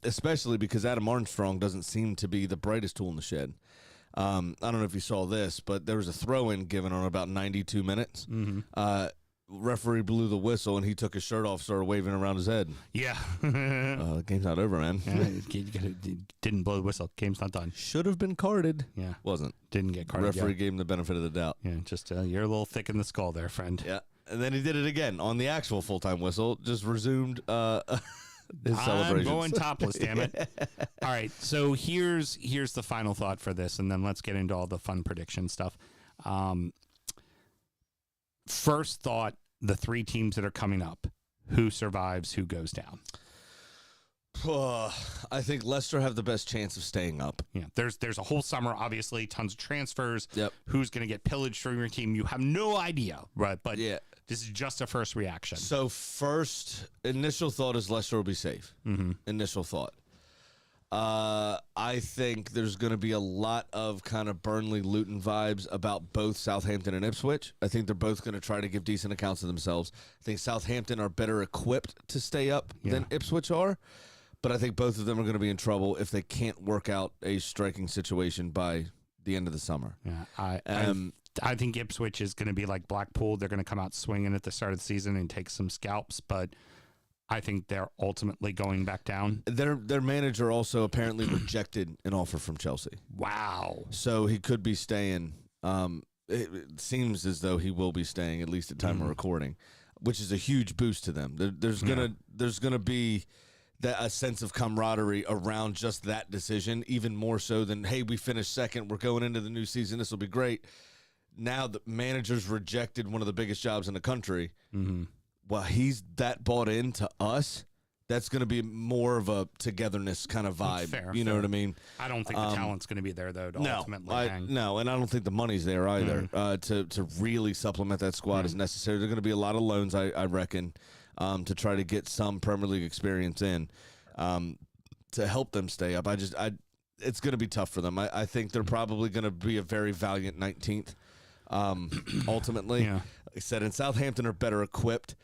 Especially because Adam Armstrong doesn't seem to be the brightest tool in the shed. I don't know if you saw this, but there was a throw-in given on about 92 minutes. referee blew the whistle and he took his shirt off, started waving around his head. Yeah. The game's not over, man. Didn't blow the whistle. Game's not done. Should have been carded. Yeah. Wasn't. Didn't get carded. Referee gave him the benefit of the doubt. Yeah, just you're a little thick in the skull there, friend. Yeah. And then he did it again on the actual full-time whistle, just resumed his celebrations. I'm going topless, damn it. All right, so here's the final thought for this, and then let's get into all the fun prediction stuff. First thought, the 3 teams that are coming up, who survives, who goes down? I think Leicester have the best chance of staying up. Yeah, there's a whole summer, obviously, tons of transfers. Yep. Who's going to get pillaged from your team? You have no idea, right? But yeah. This is just a first reaction. So first initial thought is Leicester will be safe. Mm-hmm. Initial thought. I think there's going to be a lot of kind of Burnley-Luton vibes about both Southampton and Ipswich. I think they're both going to try to give decent accounts of themselves. I think Southampton are better equipped to stay up than Ipswich are, but I think both of them are going to be in trouble if they can't work out a striking situation by the end of the summer. Yeah, I think Ipswich is going to be like Blackpool. They're going to come out swinging at the start of the season and take some scalps, but I think they're ultimately going back down. Their manager also apparently rejected an offer from Chelsea. Wow. So he could be staying. It seems as though he will be staying, at least at time of recording, which is a huge boost to them. There's gonna be a sense of camaraderie around just that decision, even more so than, hey, we finished second, we're going into the new season, this will be great. Now the manager's rejected one of the biggest jobs in the country. Mm-hmm. Well, he's that bought into us. That's going to be more of a togetherness kind of vibe. Fair, you know what I mean? I don't think the talent's going to be there, though, to ultimately hang. No, and I don't think the money's there either. To really supplement that squad is necessary. There are going to be a lot of loans, I reckon, to try to get some Premier League experience in to help them stay up. It's going to be tough for them. I think they're probably going to be a very valiant 19th. Ultimately, like I said, and Southampton are better equipped.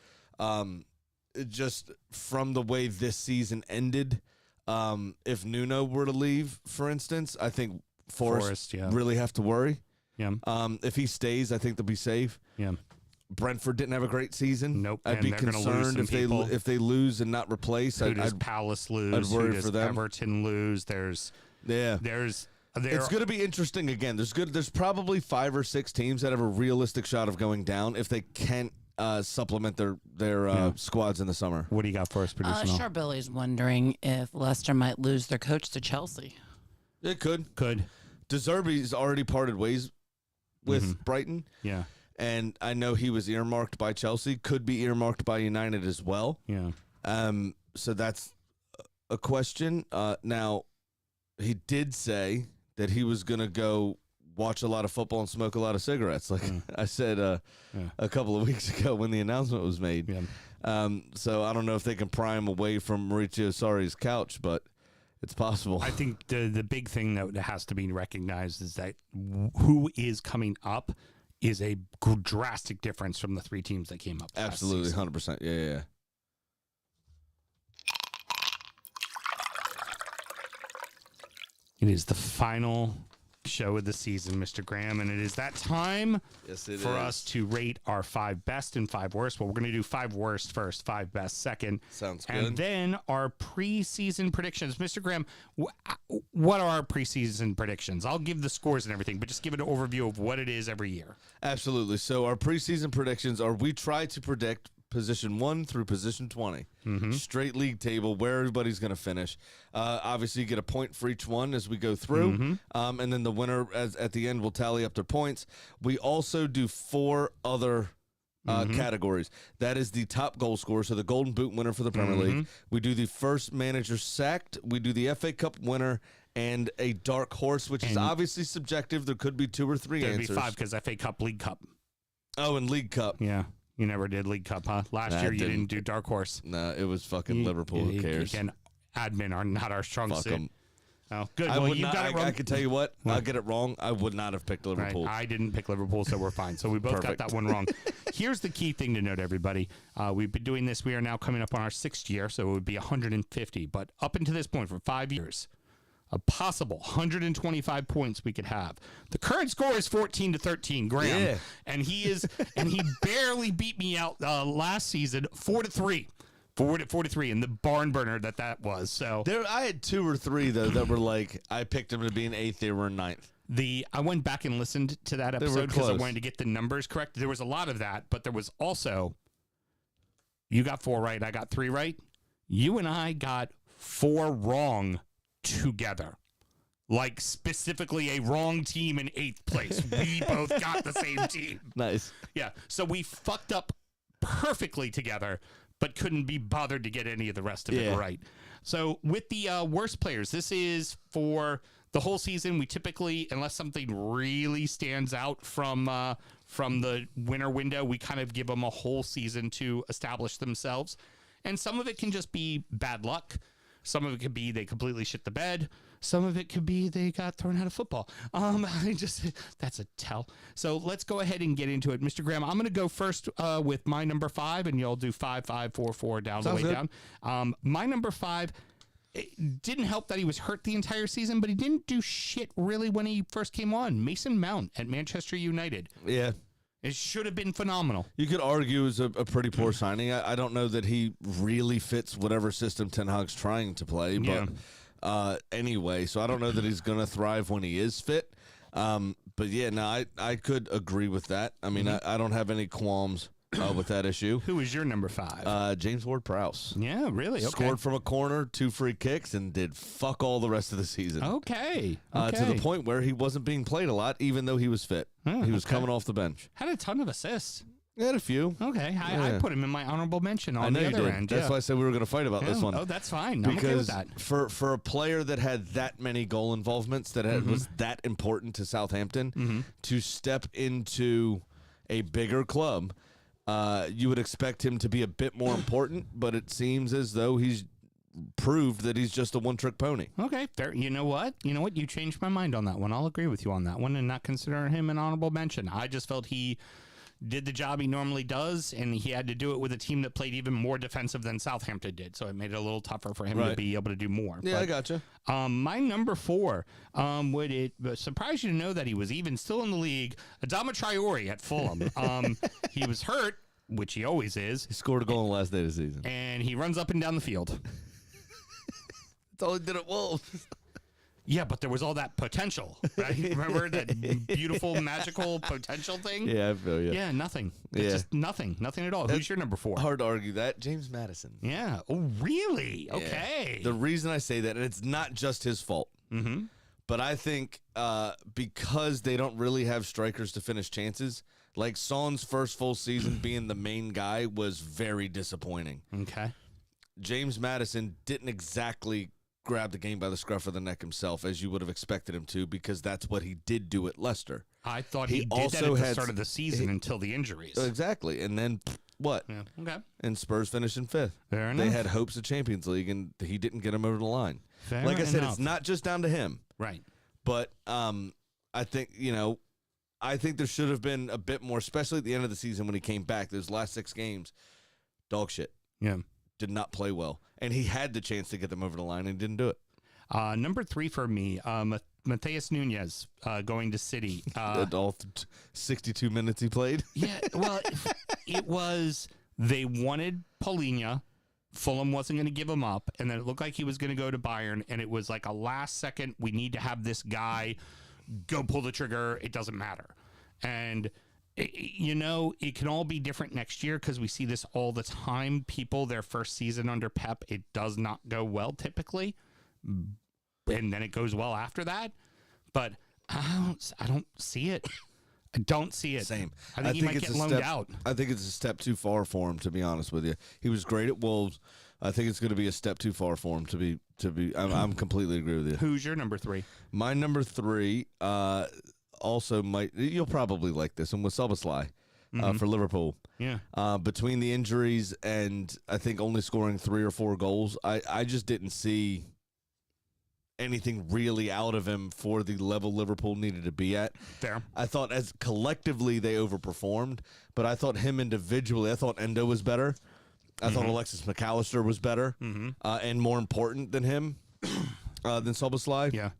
Just from the way this season ended, if Nuno were to leave, for instance, I think Forest really have to worry. Yeah. If he stays, I think they'll be safe. Yeah. Brentford didn't have a great season. Nope. I'd be concerned if they lose and not replace. Who does Palace lose? I'd worry Who does for them. Everton lose? It's going to be interesting again. There's probably 5 or 6 teams that have a realistic shot of going down if they can't supplement their squads in the summer. What do you got for us, producer? Sure, Billy's wondering if Leicester might lose their coach to Chelsea. It could. De Zerbi's already parted ways with Brighton. Yeah. And I know he was earmarked by Chelsea, could be earmarked by United as well. Yeah. So that's a question. Now, he did say that he was going to go watch a lot of football and smoke a lot of cigarettes, like I said a couple of weeks ago when the announcement was made. Yeah. So I don't know if they can pry him away from Maurizio Sarri's couch, but it's possible. I think the big thing that has to be recognized is that who is coming up is a drastic difference from the 3 teams that came up. Absolutely, 100%. Yeah. It is the final show of the season, Mr. Graham, and it is that time for us to rate our 5 best and 5 worst. Well, we're going to do 5 worst first, 5 best second. Sounds good. And then our preseason predictions. Mr. Graham, what are our preseason predictions? I'll give the scores and everything, but just give an overview of what it is every year. Absolutely. So our preseason predictions are we try to predict position 1 through position 20. Straight league table, where everybody's going to finish. Obviously, you get a point for each one as we go through. And then the winner at the end will tally up their points. We also do 4 other categories. That is the top goal scorer, so the Golden Boot winner for the Premier League. We do the first manager sacked. We do the FA Cup winner and a dark horse, which is obviously subjective. There could be 2 or 3 answers. There'd be 5 because FA Cup, League Cup. Oh, and League Cup. Yeah. You never did League Cup, huh? Last year you didn't do Dark Horse. No, it was fucking Liverpool. Who cares? Again, admin are not our strong Fuck suit. 'em. Oh, good. I Well, you got it wrong. I can tell you what. I'll get it wrong. I would not have picked Right. Liverpool. I didn't pick Liverpool, so we're fine. So we both got that one wrong. Here's the key thing to note, everybody. We've been doing this. We are now coming up on our 6th year, so it would be 150. But up until this point, for 5 years, a possible 125 points we could have. The current score is 14-13, Graham, Yeah. and he barely beat me out last season 4-3. 4-3 in the barn burner that was. So I had 2 or 3 though that were like I picked him to be an 8th. They were in 9th. I went back and listened to that They were episode because I close. wanted to get the numbers correct. There was a lot of that, but there was also, you got 4 right, I got 3 right. You and I got 4 wrong together. Like specifically a wrong team in 8th place. We both got the same team. Nice. Yeah, so we fucked up perfectly together, but couldn't be bothered to get any of the rest of it right. So with the worst players, this is for the whole season. We typically, unless something really stands out from the winter window, we kind of give them a whole season to establish themselves. And some of it can just be bad luck. Some of it could be they completely shit the bed. Some of it could be they got thrown out of football. That's a tell. So let's go ahead and get into it. Mr. Graham, I'm going to go first with my number 5, and y'all do 5, 5, 4, 4 down Sounds the way good. down. My number 5, it didn't help that he was hurt the entire season, but he didn't do shit really when he first came on. Mason Mount at Manchester United. Yeah. It should have been phenomenal. You could argue it was a pretty poor signing. I don't know that he really fits whatever system Ten Hag's trying to play, but anyway, so I don't know that he's going to thrive when he is fit. But yeah, no, I could agree with that. I mean, I don't have any qualms with that issue. Who is your number 5? James Ward-Prowse. Yeah, really? Okay. Scored from a corner, 2 free kicks, and did fuck all the rest of the season. Okay. To the point where he wasn't being played a lot, even though he was fit. He was coming off the bench. Had a ton of assists. He had a few. Okay. I put him in my honorable mention on I know the you other did. end. That's why I said we were going to fight about this one. Oh, that's fine. I'm okay with Because that. for a player that had that many goal involvements, was that important to Southampton, to step into a bigger club, you would expect him to be a bit more important, but it seems as though he's proved that he's just a one-trick pony. Okay, fair. You know what? You changed my mind on that one. I'll agree with you on that one and not consider him an honorable mention. I just felt he did the job he normally does, and he had to do it with a team that played even more defensive than Southampton did, so it made it a little tougher for him to be able to do more. Yeah, I gotcha. My number 4, would it surprise you to know that he was even still in the league? Adama Traore at Fulham. He was hurt, which he always is, He scored a goal on the last day of the season. and he runs up and down the field. That's all he did at Wolves. Yeah, but there was all that potential, right? Remember that beautiful, magical potential thing? Yeah, I feel you. Yeah, nothing. It's Yeah. just nothing at all. Who's your number 4? Hard to argue that. James Madison. Yeah. Oh, really? Yeah. Okay. The reason I say that, and it's not just his fault, but I think because they don't really have strikers to finish chances, like Son's first full season being the main guy was very disappointing. Okay. James Madison didn't exactly grab the game by the scruff of the neck himself, as you would have expected him to, because that's what he did do at Leicester. I thought he did also that at the had- start of the season until the injuries. Exactly. And then what? Yeah. Okay. And Spurs finished in 5th. Fair They enough. had hopes of Champions League, and he didn't get them over the line. Fair Like I said, enough. it's not just down to him. Right. But I think, I think there should have been a bit more, especially at the end of the season when he came back. Those last 6 games, dog shit. Yeah. Did not play well. And he had the chance to get them over the line and didn't do it. Number 3 for me, Matheus Nunes going to City. All 62 minutes he played. Yeah, well, it was they wanted Paulinho. Fulham wasn't going to give him up, and then it looked like he was going to go to Bayern, and it was like a last second, we need to have this guy go pull the trigger. It doesn't matter. And, it can all be different next year because we see this all the time. People, their first season under Pep, it does not go well typically, and then it goes well after that. But I don't see it. I don't see it. Same. I think he might get loaned out. I think it's a step too far for him, to be honest with you. He was great at Wolves. I think it's going to be a step too far for him to be. I'm completely agree with you. Who's your number 3? My number 3 also you'll probably like this one with Szoboszlai for Liverpool. Yeah. Between the injuries and I think only scoring 3 or 4 goals, I just didn't see anything really out of him for the level Liverpool needed to be at. Fair. I thought as collectively they overperformed, but I thought him individually, I thought Endo was better. I thought Alexis McAllister was better and more important than him. than Soboslai. Yeah.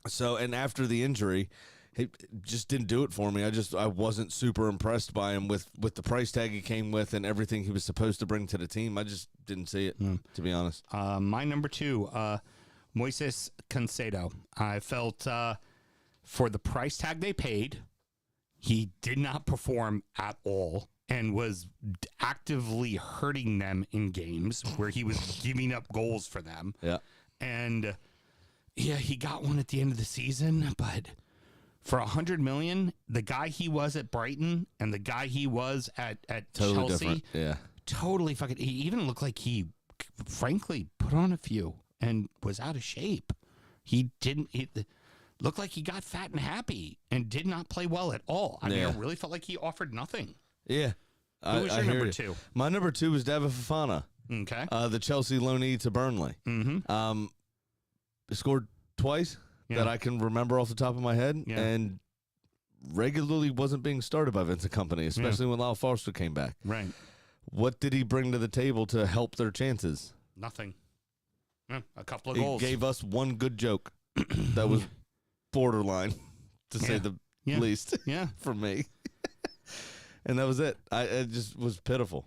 So, and after the injury, he just didn't do it for me. I wasn't super impressed by him with the price tag he came with and everything he was supposed to bring to the team. I just didn't see it, to be honest. My number 2, Moises Cancedo. I felt for the price tag they paid, he did not perform at all and was actively hurting them in games where he was giving up goals for them. Yeah. And yeah, he got one at the end of the season, but for $100 million, the guy he was at Brighton and the guy he was at Totally Chelsea, different. Yeah. totally fucking. He even looked like he, frankly, put on a few and was out of shape. He didn't. He looked like he got fat and happy and did not play well at all. I mean, I really felt like he offered nothing. Yeah. Who was your number 2? My number 2 was David Fofana. Okay. The Chelsea loanee to Burnley. Mm-hmm. Scored twice that I can remember off the top of my head, and regularly wasn't being started by Vincent Kompany, especially when Lyle Foster came back. Right. What did he bring to the table to help their chances? Nothing. A couple of He goals. gave us one good joke that was borderline, to say the least, for me. And that was it. It just was pitiful.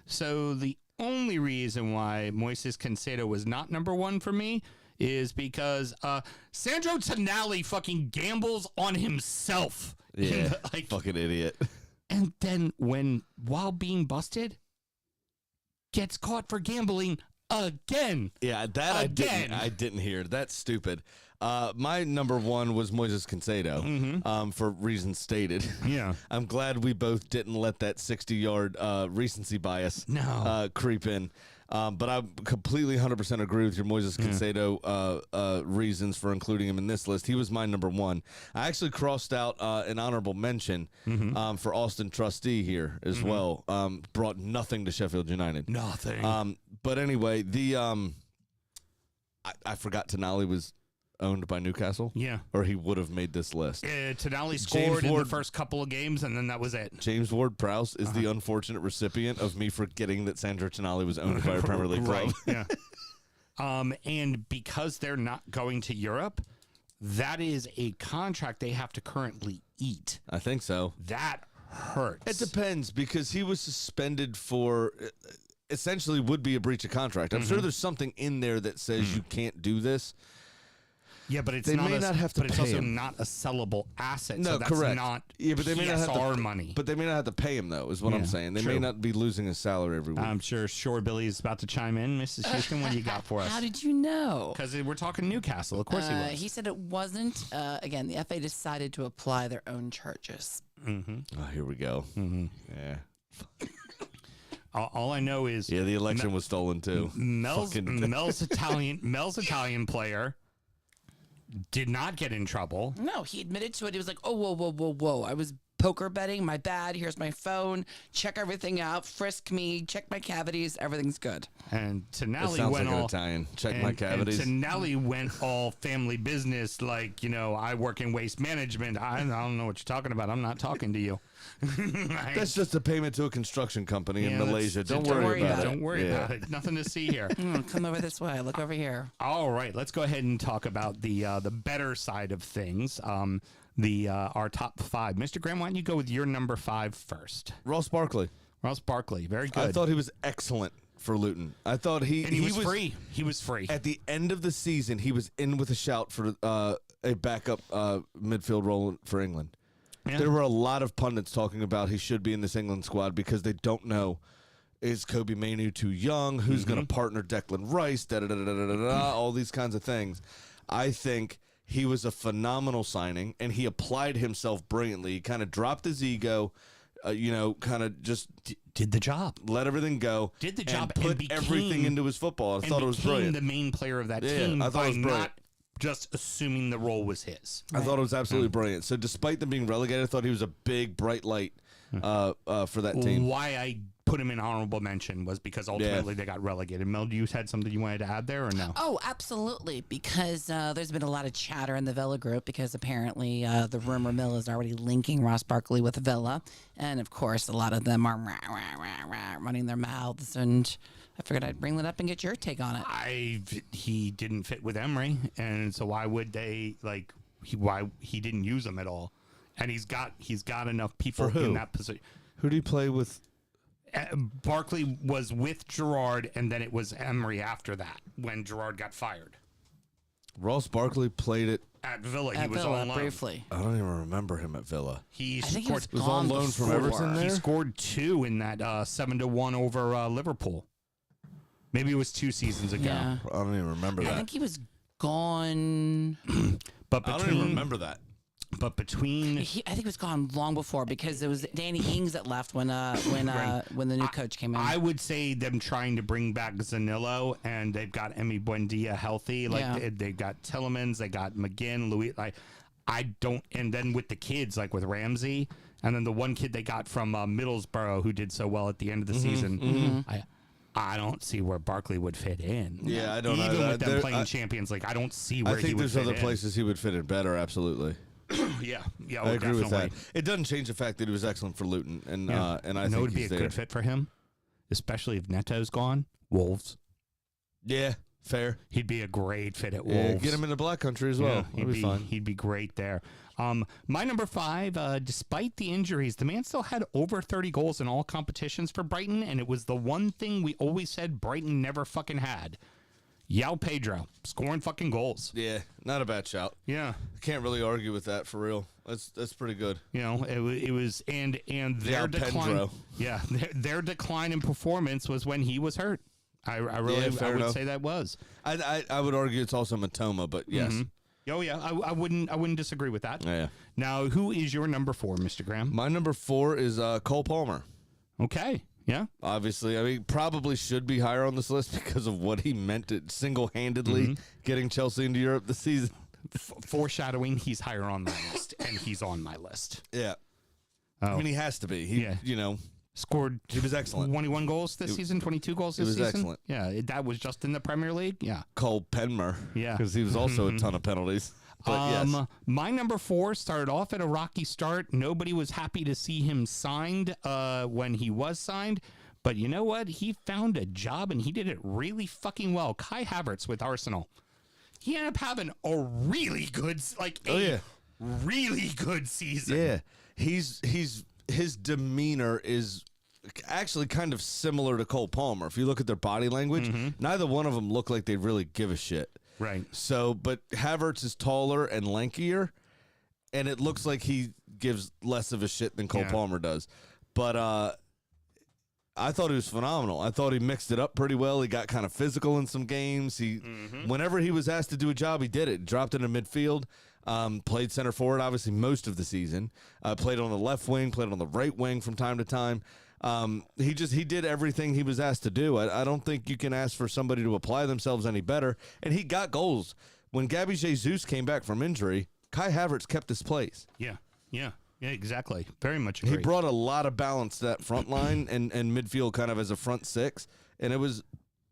So the only reason why Moises Cancedo was not number 1 for me is because Sandro Tonali fucking gambles on himself. Yeah, fucking idiot. And then while being busted, gets caught for gambling again. Yeah, that I didn't hear. That's stupid. My number 1 was Moises Cancedo, for reasons stated. Yeah. I'm glad we both didn't let that 60-yard recency bias creep in. But I completely 100% agree with your Moises Cancedo reasons for including him in this list. He was my number 1. I actually crossed out an honorable mention for Austin Trustee here as well. Brought nothing to Sheffield United. Nothing. But anyway, I forgot Tonali was owned by Newcastle. Yeah. Or he would have made this list. Tonali scored in the first couple of games, and then that was it. James Ward-Prowse is the unfortunate recipient of me forgetting that Sandro Tonali was owned by a Premier League club. Yeah. And because they're not going to Europe, that is a contract they have to currently eat. I think so. That hurts. It depends, because he was suspended for essentially would be a breach of contract. I'm sure there's something in there that says you can't do this. Yeah, but it's they not may not have to but it's pay also him. not a sellable asset. No, so that's correct. not Yeah, but they may not have PSR to, money. But they may not have to pay him, though, is what I'm saying. They may not be losing his salary every week. I'm sure Shore Billy is about to chime in. Mrs. Houston, what do you got for us? How did you know? Because we're talking Newcastle. Of course he was. He said it wasn't. Again, the FA decided to apply their own charges. Oh, here we go. Yeah. All I know is Yeah, the election was stolen, too. Mel's Italian player did not get in trouble. No, he admitted to it. He was like, "Oh, whoa, whoa, whoa, whoa! I was poker betting. My bad. Here's my phone. Check everything out. Frisk me. Check my cavities. Everything's good." And It Tonali sounds went like an all Italian. Check my cavities. And Tonali went all family business, like, I work in waste management. I don't know what you're talking about. I'm not talking to you. That's just a payment to a construction company in Malaysia. Don't don't worry worry about it. Don't worry about it. Nothing to see here. Come over this way. Look over here. All right, let's go ahead and talk about the better side of things. Our top 5. Mr. Graham, why don't you go with your number 5 first? Ross Barkley. Ross Barkley, very good. I thought he was excellent for Luton. I thought he was free. He was free. At the end of the season, he was in with a shout for a backup midfield role for England. Yeah. There were a lot of pundits talking about he should be in this England squad because they don't know, is Kobe Mainoo too young? Who's going to partner Declan Rice? All these kinds of things. I think he was a phenomenal signing, and he applied himself brilliantly. He kind of dropped his ego, kind of just did the job. Let everything go. Did the job and put and became, everything into his football. I thought it was brilliant. The main player of that Yeah, team I thought by it was brilliant. not just assuming the role was his. I thought it was absolutely brilliant. So despite them being relegated, I thought he was a big, bright light for that team. Why I put him in honorable mention was because ultimately they got relegated. Mel, you had something you wanted to add there or no? Oh, absolutely. Because there's been a lot of chatter in the Villa group because apparently the rumor mill is already linking Ross Barkley with Villa. And of course, a lot of them are running their mouths, and I figured I'd bring that up and get your take on it. He didn't fit with Emery, and so why would they why he didn't use him at all? And he's got enough people in that position. Who do you play with? Barkley was with Gerard, and then it was Emery after that when Gerard got fired. Ross Barkley played it At Villa, he At was Villa, on loan. briefly. I don't even remember him at Villa. He I think he scored, was on gone loan from before. Everton there? he scored 2 in that 7-1 over Liverpool. Maybe it was 2 seasons ago. Yeah. I don't even remember I that. think he was gone. But I don't even between remember that. but between I think he was gone long before because it was Danny Ings that left when the new coach came in. I would say them trying to bring back Zanillo, and they've got Emi Buendia healthy. Like Yeah. they've got Tillemans, they got McGinn, Louis. Like I don't, and then with the kids, like with Ramsey, and then the one kid they got from Middlesbrough who did so well at the end of the season. I don't see where Barkley would fit in. Yeah, I don't know. Even with them There- playing Champions League, I don't see where I he think would there's fit other in. places he would fit in better. Absolutely, Yeah, I agree definitely. with that. It doesn't change the fact that he was excellent for Luton, and Yeah. and I know think would be he's a there. good fit for him, especially if Neto's gone. Wolves. Yeah, fair. He'd be a great fit at Yeah, Wolves. get him in the Black Country as well. he'd That'd be fun. He'd be great there. My number 5, despite the injuries, the man still had over 30 goals in all competitions for Brighton, and it was the one thing we always said Brighton never fucking had. Yao Pedro scoring fucking goals. Yeah, not a bad shout. Yeah, Can't really argue with that for real. That's pretty good. you know it was and their Yao decline. Pedro. Yeah, their decline in performance was when he was hurt. I really fair I would enough. say that was. I would argue it's also Matoma, but yes. Oh yeah, I wouldn't disagree with that. Yeah. Now, who is your number 4, Mr. Graham? My number 4 is Cole Palmer. Okay, yeah. Obviously, I mean, probably should be higher on this list because of what he meant it single-handedly getting Chelsea into Europe this season. Foreshadowing, he's higher on my list, and he's on my list. Yeah. Oh. I mean, he has to be. He, Yeah. you know, Scored he was excellent. 21 goals this season, 22 goals this was season. excellent. Yeah, that was just in the Premier League. Yeah. Cole Penmer. Yeah. Because he was also a ton of penalties. But yes. My number 4 started off at a rocky start. Nobody was happy to see him signed when he was signed. But you know what? He found a job and he did it really fucking well. Kai Havertz with Arsenal. He ended up having a really good, really good season. Yeah. His demeanor is actually kind of similar to Cole Palmer. If you look at their body language, neither one of them look like they really give a shit. Right. So, but Havertz is taller and lankier, and it looks like he gives less of a shit than Cole Palmer does. But I thought he was phenomenal. I thought he mixed it up pretty well. He got kind of physical in some games. Whenever he was asked to do a job, he did it. Dropped into midfield, played center forward, obviously, most of the season. Played on the left wing, played on the right wing from time to time. He did everything he was asked to do. I don't think you can ask for somebody to apply themselves any better. And he got goals. When Gabby Jesus came back from injury, Kai Havertz kept his place. Yeah, exactly. Very much agree. He brought a lot of balance to that front line and midfield kind of as a front six. And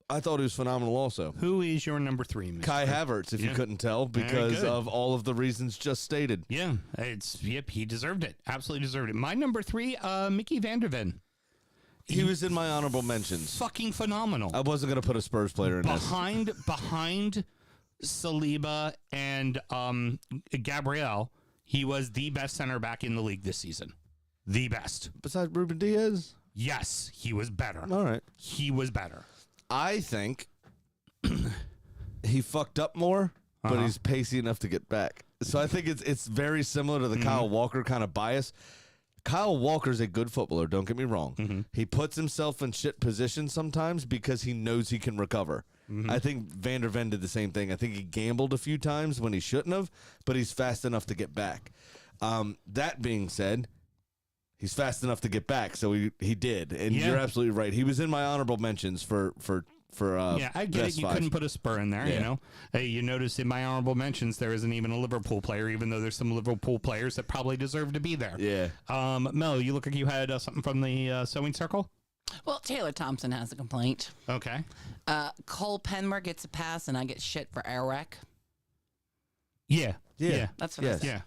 I thought he was phenomenal also. Who is your number 3, Mr. Kai Havertz, if you couldn't tell, because good. of all of the reasons just stated. Yeah, he deserved it. Absolutely deserved it. My number 3, Mickey van der Ven. He was in my honorable mentions. Fucking phenomenal. I wasn't going to put a Spurs player in this. Behind Saliba and Gabriel, he was the best center back in the league this season. The best. Besides Ruben Diaz? Yes, he was better. All right. He was better. I think he fucked up more, but he's pacey enough to get back. So I think it's very similar to the Kyle Walker kind of bias. Kyle Walker's a good footballer, don't get me wrong. He puts himself in shit positions sometimes because he knows he can recover. I think Van der Ven did the same thing. I think he gambled a few times when he shouldn't have, but he's fast enough to get back. That being said, he's fast enough to get back, so he did. And you're absolutely right. He was in my honorable mentions for I get it. best You five. couldn't put a spur in there, you know. Hey, you notice in my honorable mentions there isn't even a Liverpool player, even though there's some Liverpool players that probably deserve to be there. Yeah. Mel, you look like you had something from the sewing circle. Well, Taylor Thompson has a complaint. Okay. Cole Penmer gets a pass, and I get shit for Airwreck. Yeah. That's what Yes. I said. Yeah.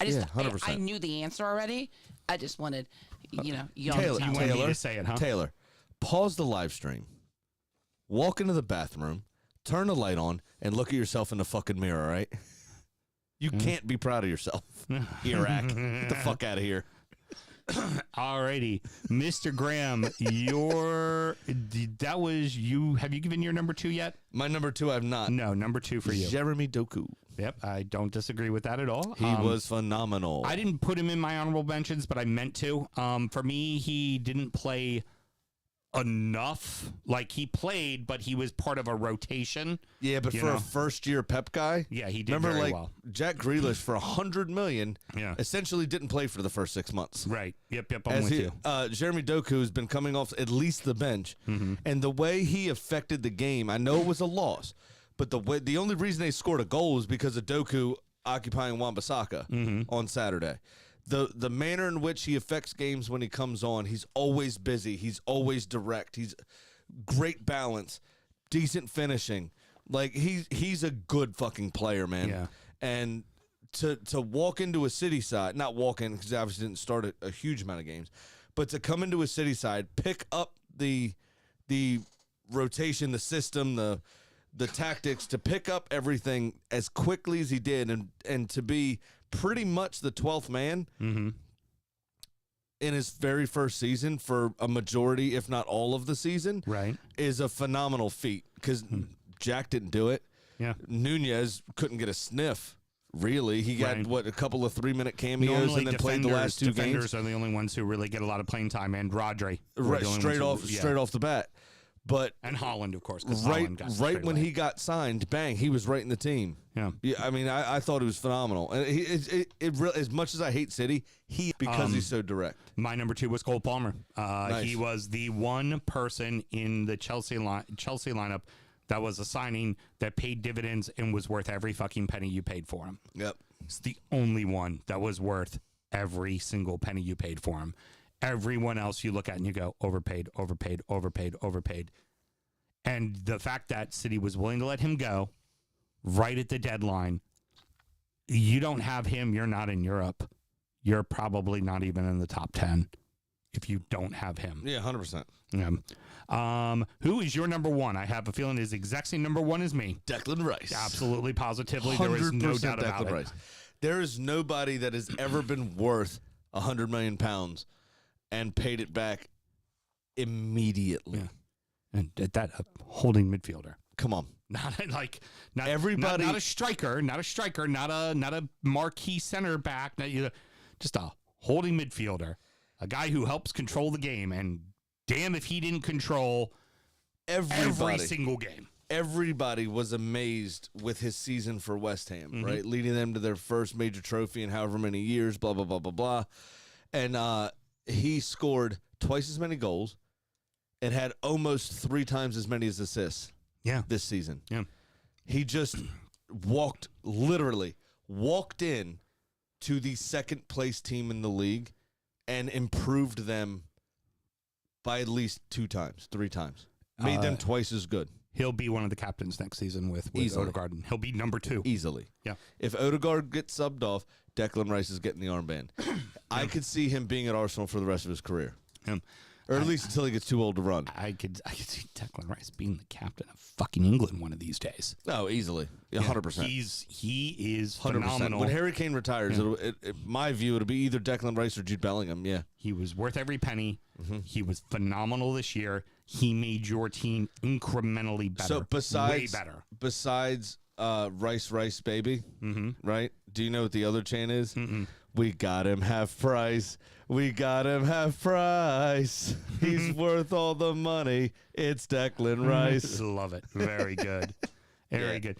I just, 100%. I knew the answer already. I just wanted, you know, Taylor, You wanted me to say it, huh? Taylor, pause the live stream, walk into the bathroom, turn the light on, and look at yourself in the fucking mirror, all right? You can't be proud of yourself, Iraq. Get the fuck out of here. Alrighty, Mr. Graham, that was you. Have you given your number 2 yet? My number 2, I have not. No, number 2 for you. Jeremy Doku. Yep, I don't disagree with that at all. He was phenomenal. I didn't put him in my honorable mentions, but I meant to. For me, he didn't play enough. Like, he played, but he was part of a rotation. Yeah, but for a first-year Pep guy, yeah, he did remember, very like, well. Jack Grealish for $100 million, Yeah. essentially didn't play for the first 6 months. Right. Yep, I'm with you. Jeremy Doku has been coming off at least the bench, and the way he affected the game, I know it was a loss, but the only reason they scored a goal was because of Doku occupying Wan-Bissaka on Saturday. The manner in which he affects games when he comes on, he's always busy. He's always direct. He's great balance, decent finishing. Like, he's a good fucking player, man. Yeah. And to walk into a City side, not walk in because he obviously didn't start a huge amount of games, but to come into a City side, pick up the rotation, the system, the tactics, to pick up everything as quickly as he did, and to be pretty much the 12th man in his very first season for a majority, if not all of the season, Right. is a phenomenal feat because Jack didn't do it. Yeah. Nunez couldn't get a sniff, really. He got, a couple of 3-minute cameos Normally and then played the last 2 defenders games. are the only ones who really get a lot of playing time, and Rodri. Right, straight off the bat. But And Holland, of course. 'cause right Holland got straight when away. he got signed, bang, he was right in the team. Yeah. I mean, I thought he was phenomenal. And it really, as much as I hate City, because he's so direct. My number 2 was Cole Palmer. Nice. He was the one person in the Chelsea lineup that was a signing that paid dividends and was worth every fucking penny you paid for him. Yep. It's the only one that was worth every single penny you paid for him. Everyone else you look at and you go, overpaid. And the fact that City was willing to let him go right at the deadline, you don't have him, you're not in Europe. You're probably not even in the top 10 if you don't have him. Yeah, 100%. Yeah. Who is your number 1? I have a feeling is the exact same number 1 as me. Declan Rice. Absolutely, positively. There is no doubt about Declan it. Rice. There is nobody that has ever been worth £100 million and paid it back immediately. Yeah. And that holding midfielder. Come on. Not Everybody- not a striker, not a marquee center back, just a holding midfielder, a guy who helps control the game. And damn if he didn't control every single game. Everybody was amazed with his season for West Ham, right? Leading them to their first major trophy in however many years, blah, blah, blah, blah, blah. And he scored twice as many goals and had almost 3 times as many as assists this season. Yeah. He just literally walked in to the second place team in the league and improved them by at least 2 times, 3 times. Made them twice as good. He'll be one of the captains next season with Easily. Odegaard. He'll be number 2. Easily. Yeah. If Odegaard gets subbed off, Declan Rice is getting the armband. I could see him being at Arsenal for the rest of his career. Or at least until he gets too old to run. I could see Declan Rice being the captain of fucking England one of these days. Oh, easily. Yeah, 100%. He is 100%. phenomenal. When Harry Kane retires, my view, it'll be either Declan Rice or Jude Bellingham. Yeah. He was worth every penny. Mm-hmm. He was phenomenal this year. He made your team incrementally better. So way better. Besides Rice, baby, right? Do you know what the other chain is? We got him half price. We got him half price. He's worth all the money. It's Declan Rice. Love it. Very good. Very good.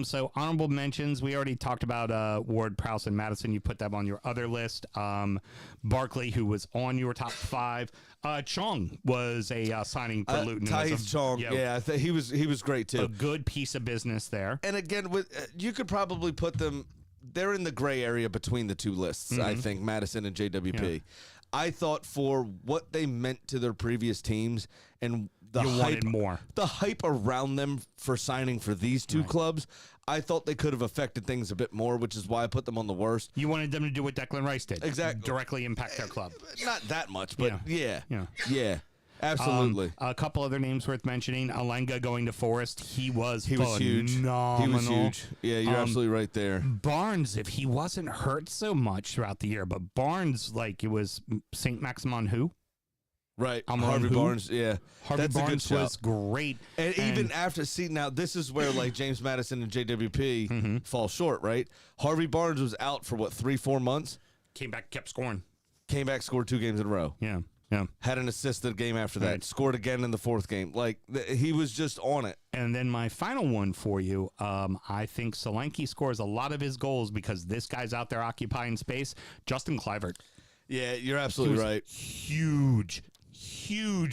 So honorable mentions. We already talked about Ward, Prowse, and Madison. You put them on your other list. Barkley, who was on your top 5. Chong was a signing for Luton. Tahith Chong. Yeah, he was great too. A good piece of business there. And again, you could probably put them. They're in the gray area between the 2 lists. I think Madison and JWP. Yeah. I thought for what they meant to their previous teams and the You hype, wanted more. the hype around them for signing for these 2 clubs, I thought they could have affected things a bit more, which is why I put them on the worst. You wanted them to do what Declan Rice did. Exactly. Directly impact their club. Not that much, but yeah. Absolutely. A couple other names worth mentioning. Alenga going to Forest. He was He was huge. He phenomenal. was huge. Yeah, you're absolutely right there. Barnes, if he wasn't hurt so much throughout the year, but Barnes, like it was St. Maximin who? Right. I'm Harvey who? Barnes, yeah. Harvey That's a good Barnes shout. was great. And even after, see, now this is where like James Madison and JWP fall short, right? Harvey Barnes was out for what, 3-4 months? Came back, kept scoring. Came back, scored 2 games in a row. Yeah, yeah. Had an assist the game after that. Right. Scored again in the 4th game. Like, he was just on it. And then my final one for you, I think Solanke scores a lot of his goals because this guy's out there occupying space. Justin Clivert. Yeah, you're absolutely right. Huge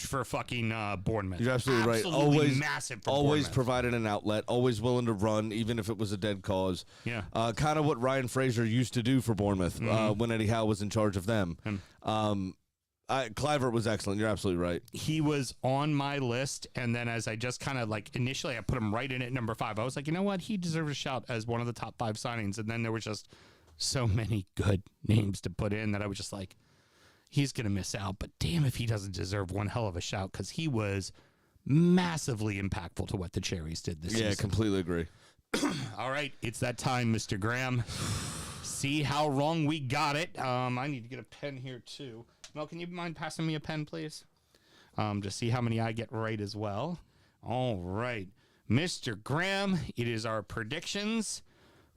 for fucking Bournemouth. You're absolutely right. Absolutely Always massive for always Bournemouth. provided an outlet, always willing to run, even if it was a dead cause. Yeah. Kind of what Ryan Fraser used to do for Bournemouth when Eddie Howe was in charge of them. Clivert was excellent. You're absolutely right. He was on my list, and then as I just kind of like initially I put him right in at number 5. I was like, you know what? He deserves a shout as one of the top 5 signings. And then there was just so many good names to put in that I was just like, he's going to miss out. But damn if he doesn't deserve one hell of a shout because he was massively impactful to what the Cherries did this season. Yeah, completely agree. All right, it's that time, Mr. Graham. See how wrong we got it. I need to get a pen here, too. Mel, can you mind passing me a pen, please? To see how many I get right as well. All right. Mr. Graham, it is our predictions.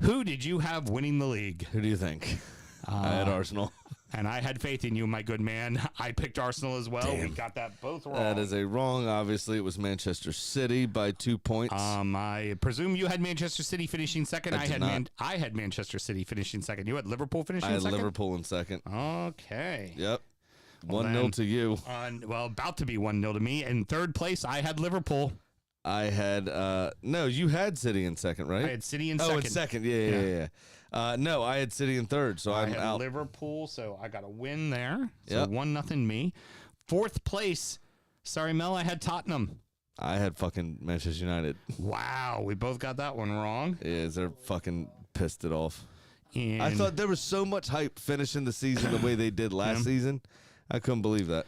Who did you have winning the league? Who do you think? I had Arsenal. And I had faith in you, my good man. I picked Arsenal as well. Damn. We got that both wrong. That is a wrong. Obviously, it was Manchester City by 2 points. I presume you had Manchester City finishing second. I did not. I had Manchester City finishing second. You had Liverpool finishing I had second? Liverpool in second. Okay. Yep. Well, 1-0 then, to you. Well, about to be 1-0 to me. In third place, I had Liverpool. I had no. You had City in second, right? I had City in oh, second. in second. Yeah. No, I had City in third, so I I'm had out. Liverpool, so I got a win there. So Yep. 1-0 me. Fourth place. Sorry, Mel, I had Tottenham. I had fucking Manchester United. Wow, we both got that one wrong. Yeah, they're fucking pissed it off. And I thought there was so much hype finishing the season the way they did last season. I couldn't believe that.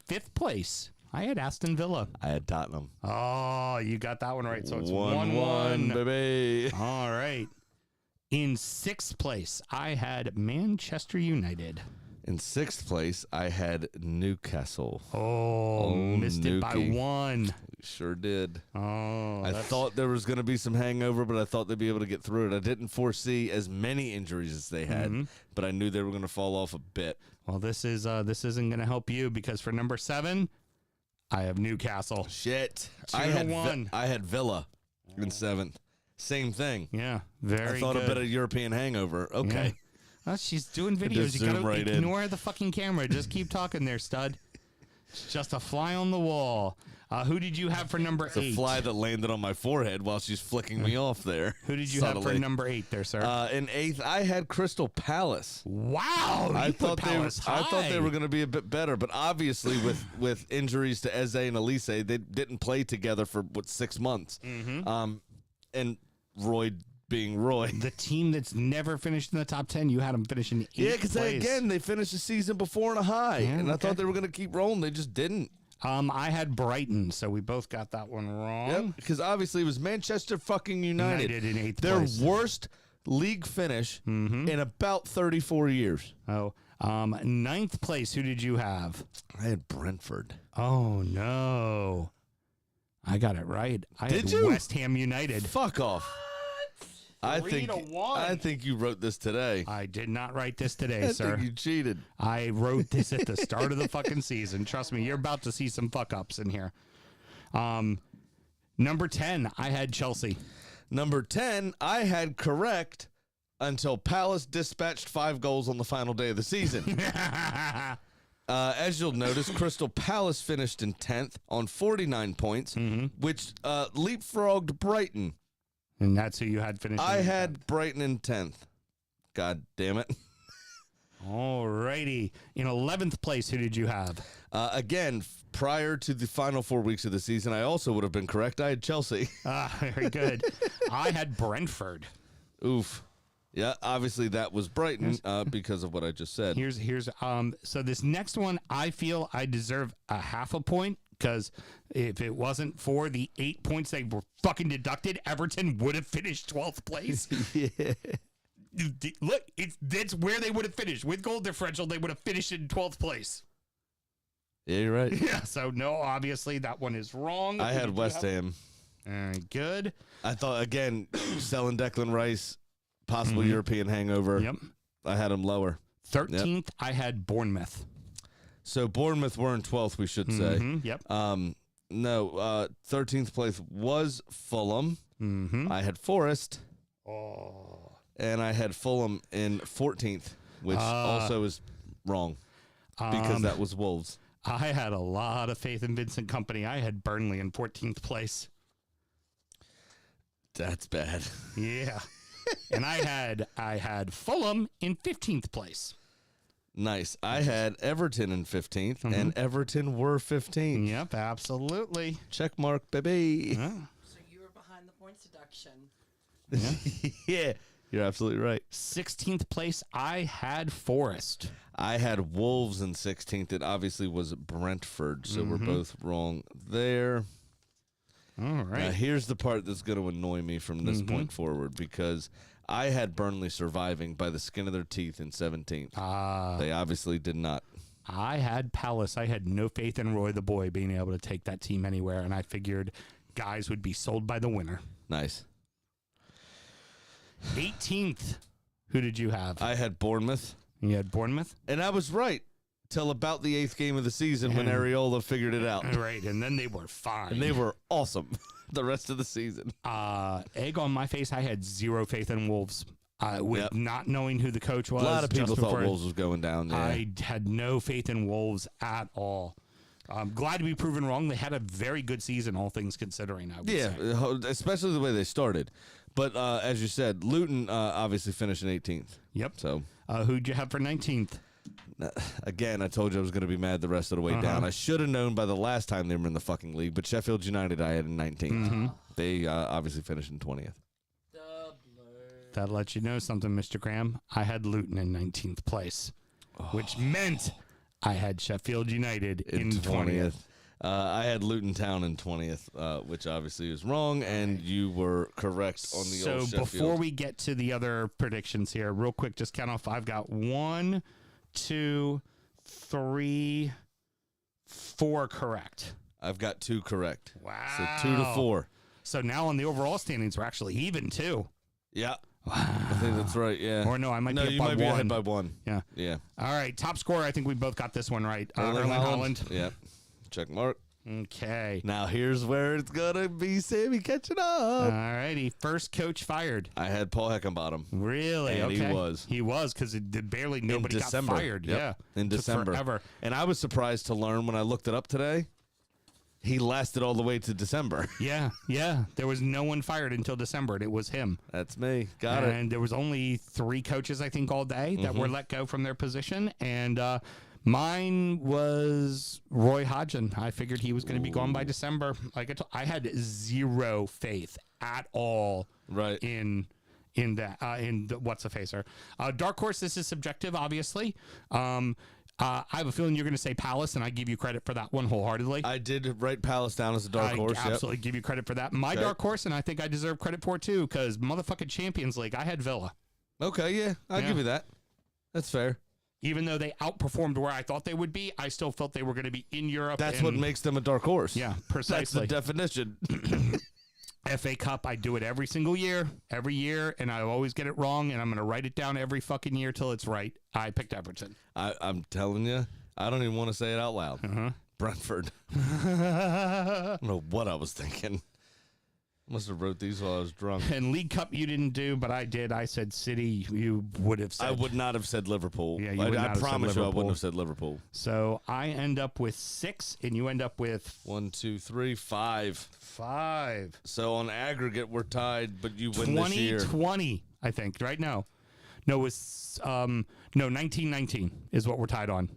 fifth place. I had Aston Villa. I had Tottenham. Oh, you got that one right. So it's 1-1, 1-1. baby. All right. In sixth place, I had Manchester United. In sixth place, I had Newcastle. Oh, missed it by Nuki. 1. Sure did. Oh, I thought there was going to be some hangover, but I thought they'd be able to get through it. I didn't foresee as many injuries as they had, but I knew they were going to fall off a bit. Well, this isn't going to help you because for number 7, I have Newcastle. Shit. 2-1. I had Villa in 7th. Same thing. Yeah, very I thought good. a bit of European hangover. Okay. Yeah. Well, she's doing videos. Just You got zoom to right in. ignore the fucking camera. Just keep talking there, stud. It's just a fly on the wall. Who did you have for number 8? It's a fly that landed on my forehead while she's flicking me off there. Who did you have for subtly. number 8 there, sir? In 8th, I had Crystal Palace. Wow, I you thought put Palace I thought they high. were going to be a bit better, but obviously with injuries to Eze and Elise, they didn't play together for 6 months. And Roy being Roy. The team that's never finished in the top 10, you had them finishing 8th Yeah, because place. they finished the season before on a high, Yeah, and I okay. thought they were going to keep rolling. They just didn't. I had Brighton, so we both got that one wrong. Yep, because obviously it was Manchester fucking United. United in 8th Their place. worst league finish in about 34 years. Oh, 9th place, who did you have? I had Brentford. Oh, no. I got it right. I Did had you? West Ham United. Fuck off. I 3-1. think you wrote this today. I did not write this today, I sir. think you cheated. I wrote this at the start of the fucking season. Trust me, you're about to see some fuck ups in here. Number 10, I had Chelsea. Number 10, I had correct until Palace dispatched 5 goals on the final day of the season. As you'll notice, Crystal Palace finished in 10th on 49 points, which leapfrogged Brighton. And that's who you had finishing. I had Brighton in 10th. God damn it. Alrighty. In 11th place, who did you have? Again, prior to the final 4 weeks of the season, I also would have been correct. I had Chelsea. Very good. I had Brentford. Oof. Yeah, obviously that was Brighton because of what I just said. Here's so this next one, I feel I deserve a half a point because if it wasn't for the 8 points they were fucking deducted, Everton would have finished 12th place. Yeah. Look, that's where they would have finished with goal differential. They would have finished in 12th place. Yeah, you're right. Yeah, so no, obviously that one is wrong. I had West Ham. Very good. I thought, again, selling Declan Rice, possible European hangover. Yep. I had him lower. 13th, I had Bournemouth. So Bournemouth were in 12th, we should say. Yep. No, 13th place was Fulham. I had Forest. Oh. And I had Fulham in 14th, which also is wrong because that was Wolves. I had a lot of faith in Vincent Kompany. I had Burnley in 14th place. That's bad. Yeah. And I had Fulham in 15th place. Nice. I had Everton in 15th, and Everton were 15th. Yep, absolutely. Check mark, baby. Yeah. So you were behind the points deduction. Yeah, you're absolutely right. 16th place, I had Forest. I had Wolves in 16th. It obviously was Brentford, so we're both wrong there. All right. Now, here's the part that's going to annoy me from this point forward because I had Burnley surviving by the skin of their teeth in 17th. They obviously did not. I had Palace. I had no faith in Roy the Boy being able to take that team anywhere, and I figured guys would be sold by the winner. Nice. 18th, who did you have? I had Bournemouth. You had Bournemouth? And I was right till about the 8th game of the season when Areola figured it out. Right, and then they were fine. And they were awesome the rest of the season. Egg on my face, I had zero faith in Wolves. With not knowing who the coach was. A lot of people Justin thought Ford, Wolves was going down. Yeah. I had no faith in Wolves at all. I'm glad to be proven wrong. They had a very good season, all things considering, I would say. Especially the way they started. But as you said, Luton obviously finished in 18th. Yep. So who'd you have for 19th? Again, I told you I was going to be mad the rest of the way down. I should have known by the last time they were in the fucking league, but Sheffield United I had in 19th. They obviously finished in 20th. That lets you know something, Mr. Graham. I had Luton in 19th place, which meant I had Sheffield United in 20th. I had Luton Town in 20th, which obviously is wrong, and you were correct on the old Sheffield. So before we get to the other predictions here, real quick, just count off. I've got 1, 2, 3, 4 correct. I've got 2 correct. Wow. So 2 to 4. So now on the overall standings, we're actually even, too. Yeah. Wow. I think that's right, yeah. Or no, I might be up you by might be one. ahead by 1. Yeah. Yeah. All right, top scorer, I think we both got this one right. Erling Haaland. Yeah. Check mark. Okay. Now here's where it's going to be Sammy catching up. All righty. First coach fired. I had Paul Heckenbottom. Really? And okay. he was. He was because barely nobody got fired. Yep. Yeah. In December. Forever. And I was surprised to learn when I looked it up today, he lasted all the way to December. Yeah. Yeah. There was no one fired until December, and it was him. That's me. Got it. And there was only 3 coaches, I think, all day that were let go from their position. And mine was Roy Hodgson. I figured he was going to be gone by December. Like I had zero faith at all in that in the what's a facer. Dark horse. This is subjective, obviously. I have a feeling you're going to say Palace, and I give you credit for that one wholeheartedly. I did write Palace down as a dark horse. I absolutely give you credit for that. My dark horse, and I think I deserve credit for it too, because motherfucking Champions League, I had Villa. Okay, yeah, I'll give you that. That's fair. Even though they outperformed where I thought they would be, I still felt they were going to be in Europe. That's what makes them a dark horse. Yeah, precisely. That's the definition. FA Cup, I do it every single year, and I always get it wrong, and I'm going to write it down every fucking year till it's right. I picked Everton. I'm telling you, I don't even want to say it out loud. Brentford. I don't know what I was thinking. Must have wrote these while I was drunk. And League Cup you didn't do, but I did. I said City. You would have said. I would not have said Liverpool. Yeah, you would not I have said promise you I Liverpool. wouldn't have said Liverpool. So I end up with 6, and you end up with 1, 2, 3, 5. 5. So on aggregate, we're tied, but you win this year. 2020, I think. Right? No, it was 1919 is what we're tied on.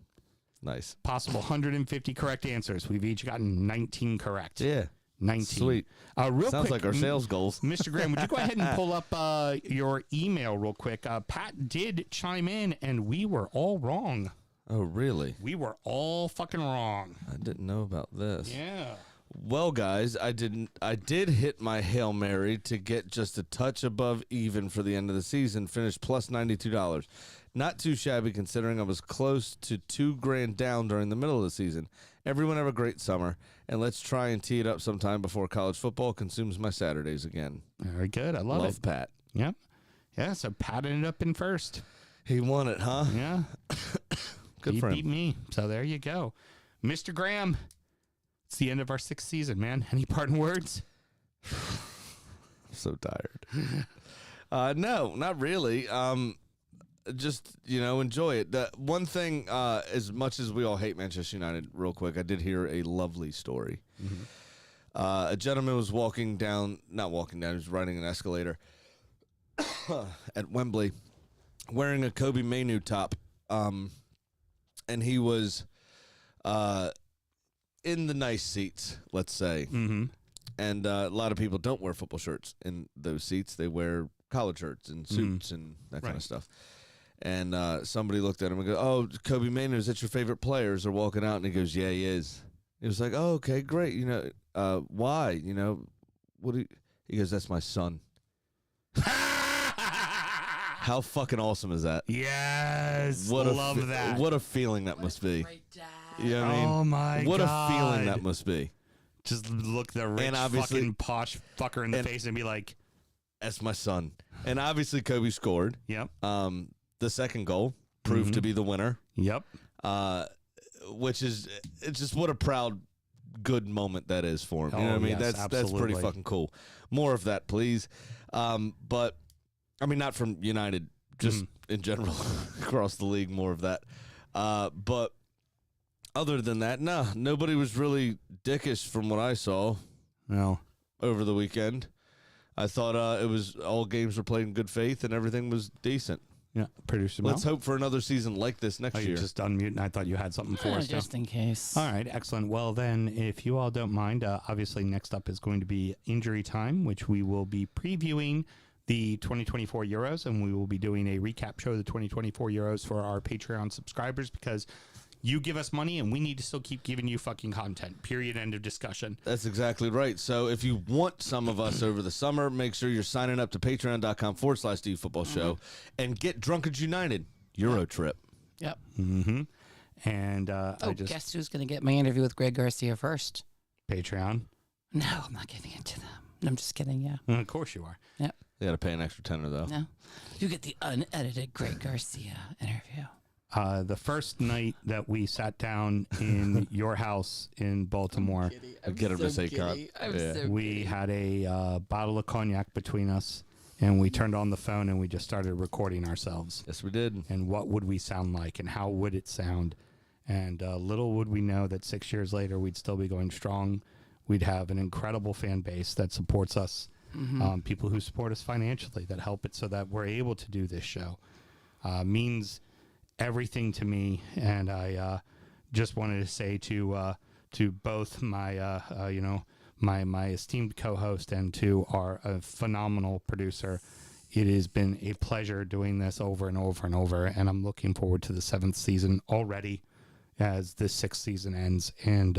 Nice. Possible 150 correct answers. We've each gotten 19 correct. Yeah. 19. Sweet. Real Sounds quick, like our sales goals. Mr. Graham, would you go ahead and pull up your email real quick? Pat did chime in, and we were all wrong. Oh, really? We were all fucking wrong. I didn't know about this. Yeah. Well, guys, I did hit my Hail Mary to get just a touch above even for the end of the season, finished plus $92. Not too shabby considering I was close to $2,000 down during the middle of the season. Everyone have a great summer, and let's try and tee it up sometime before college football consumes my Saturdays again. Very good. I love it. Pat. Yep. Yeah, so Pat ended up in first. He won it, huh? Yeah. Good He for him. beat me. So there you go. Mr. Graham, it's the end of our 6th season, man. Any parting words? So tired. No, not really. Just, enjoy it. The one thing, as much as we all hate Manchester United, real quick, I did hear a lovely story. Mm-hmm. A gentleman was not walking down, he was riding an escalator at Wembley wearing a Kobe Mainu top. And he was in the nice seats, let's say. Mm-hmm. And a lot of people don't wear football shirts in those seats. They wear collared shirts and suits and that kind of stuff. And somebody looked at him and goes, "Oh, Kobe Maynard, is that your favorite player?" As they're walking out, and he goes, "Yeah, he is." He was like, "Oh, okay, great. Why? What do you?" He goes, "That's my son." How fucking awesome is that? Yes. What love that. What a feeling that must be. Great dad. You know what I mean? Oh, my What God. a feeling that must be. Just look the rich And obviously- fucking posh fucker in the face and be like, That's my son. And obviously, Kobe scored. yep, The second goal proved to be the winner. yep. Which is, it's just what a proud, good moment that is for him. You know what I Oh, mean? yes, That's pretty absolutely. fucking cool. More of that, please. But I mean, not from United, just in general across the league. More of that. But other than that, nobody was really dickish from what I saw No. over the weekend. I thought it was all games were played in good faith and everything was decent. Yeah, producer. Let's hope for another season like this next Oh, you year. just unmute, and I thought you had something for us. Just in case. All right, excellent. Well, then, if you all don't mind, obviously next up is going to be Injury Time, which we will be previewing the 2024 Euros, and we will be doing a recap show of the 2024 Euros for our Patreon subscribers because you give us money and we need to still keep giving you fucking content. Period. End of discussion. That's exactly right. So if you want some of us over the summer, make sure you're signing up to patreon.com/DFootballShow and get Drunkards United Euro trip. Yep. Mm-hmm. And I just guess who's going to get my interview with Greg Garcia first? Patreon. No, I'm not giving it to them. I'm just kidding. Yeah. Of course you are. Yep. They got to pay an extra $10 though. No. You get the unedited Greg Garcia interview. The first night that we sat down in your house in Baltimore, Get him to say cunt. Yeah. we had a bottle of cognac between us, and we turned on the phone and we just started recording ourselves. Yes, we did. And what would we sound like, and how would it sound? And little would we know that 6 years later we'd still be going strong. We'd have an incredible fan base that supports us, people who support us financially that help it so that we're able to do this show. Means everything to me, and I just wanted to say to both my my esteemed co-host and to our phenomenal producer, it has been a pleasure doing this over and over and over, and I'm looking forward to the 7th season already as the 6th season ends, and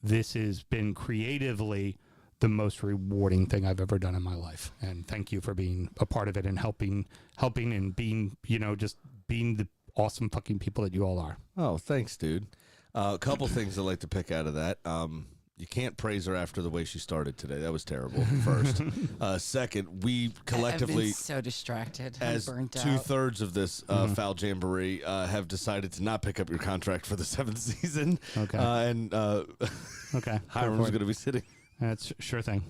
this has been creatively the most rewarding thing I've ever done in my life, and thank you for being a part of it and helping and being, just being the awesome fucking people that you all are. Oh, thanks, dude. A couple things I'd like to pick out of that. You can't praise her after the way she started today. That was terrible, first. Second, we collectively, I've been so distracted. I'm as burnt out. 2/3 of this foul jamboree, have decided to not pick up your contract for the 7th season. Okay. And Okay. Hiram's going to be sitting. That's sure thing.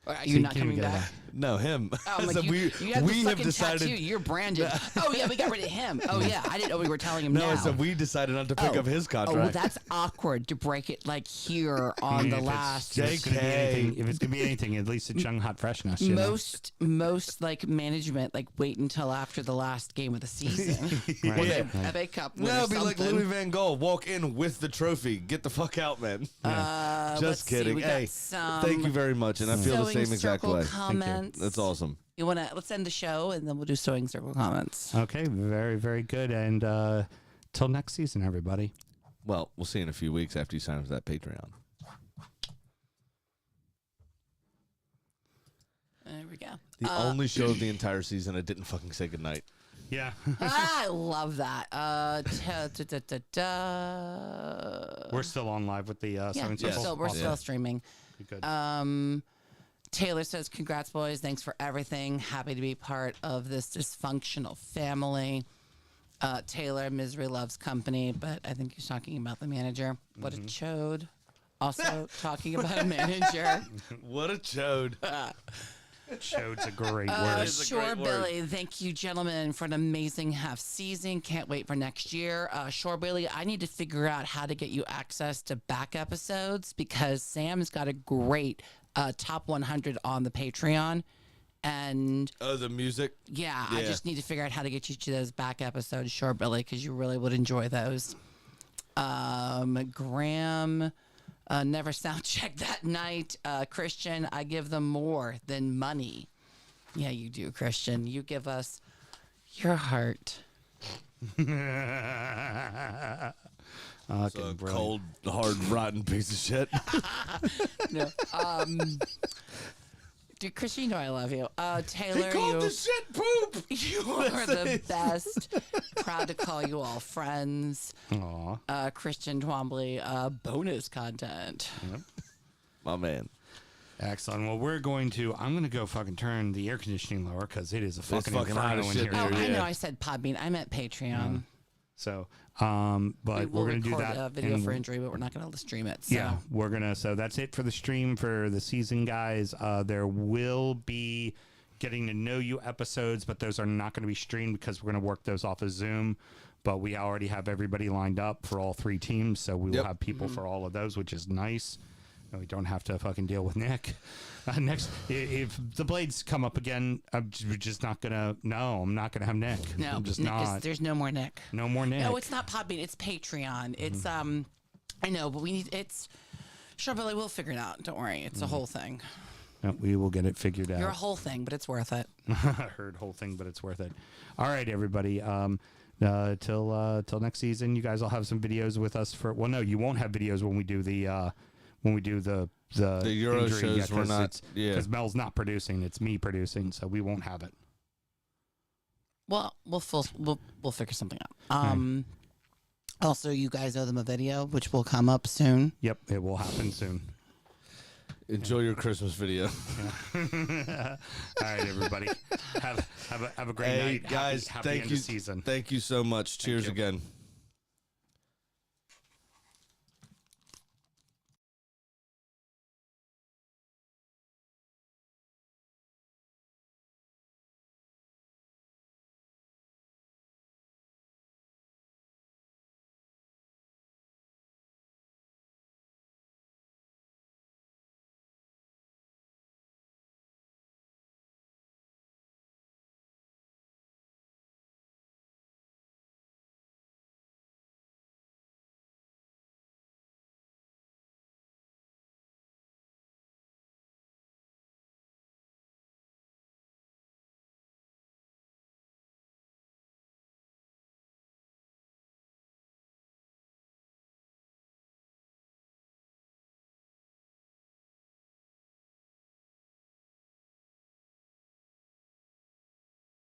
Are So you not can't coming get back? No, him. Oh, I'm So like, you have we the have fucking decided. tattoo. You're branded. Oh yeah, we got rid of him. Oh yeah, I didn't know we were telling him No, now. so we decided not to pick up his contract. Oh, well, that's awkward to break it like here on the last. If it's gonna be anything, if it's gonna be anything, at least it's young, hot freshness. You know? Most like management like wait until after the last game of the season. Right. Yeah. FA Cup. win No, or it'd be like something. Louis Van Gaal. Walk in with the trophy. Get the fuck out, man. Let's Just see, kidding. we got Hey, some thank you very much, and I feel the sewing same exact circle way. comments. That's awesome. You wanna let's end the show and then we'll do sewing circle comments. Okay, very, very good. And till next season, everybody. Well, we'll see in a few weeks after you sign up for that Patreon. There we go. The only show of the entire season I didn't fucking say goodnight. Yeah. I love that. We're still on live with the Yeah, Sewing we're Circle. still streaming. Good. Taylor says, "Congrats, boys! Thanks for everything. Happy to be part of this dysfunctional family." Taylor, misery loves company, but I think he's talking about the manager. What a chode. Also talking about a manager. What a chode. Chode's a great word. is a Sure, great word. Billy. Thank you, gentlemen, for an amazing half season. Can't wait for next year. Sure, Billy, I need to figure out how to get you access to back episodes because Sam's got a great top 100 on the Patreon. And Oh, the music? yeah, I just need to figure out how to get you to those back episodes, sure, Billy, because you really would enjoy those. Graham, never sound check that night. Christian, I give them more than money. Yeah, you do, Christian. You give us your heart. So cold, hard, rotten piece of shit. No. Dude, Christian, you know I love you. Taylor, shit poop. you are the best. Proud to call you all friends. Aw. Christian Twombly, bonus content. My man. Excellent. Well, I'm going to go fucking turn the air conditioning lower because it is a fucking fucking hot inferno as in shit here. Oh, here. I Yeah. know I said Podbean. I meant Patreon. So, but We'll we're going to do record that. a video and for injury, but we're not going to stream it. So. Yeah, we're gonna. So that's it for the stream for the season, guys. There will be getting to know you episodes, but those are not going to be streamed because we're going to work those off of Zoom. But we already have everybody lined up for all 3 teams, so we will have people for all of those, which is nice. And we don't have to fucking deal with Nick. Next, if the Blades come up again, we're just not gonna. No, I'm not gonna have Nick. No, I'm just Nick not. there's no more Nick. No more Nick. No, it's not Podbean. It's Patreon. It's I know, but we need. It's sure, Billy. We'll figure it out. Don't worry. It's a whole thing. No, we will get it figured out. You're a whole thing, but it's worth it. I heard whole thing, but it's worth it. All right, everybody. Till next season, you guys will have some videos with us for. Well, no, you won't have videos when we do the Euro injury shows. yet, We're not. Yeah. because Mel's not producing; it's me producing, so we won't have it. Well, we'll figure something out. Also, you guys owe them a video, which will come up soon. Yep, it will happen soon. Enjoy your Christmas video. All right, everybody. Have a great Hey night. guys, happy thank end you. of season. Thank you so much. Cheers you. again.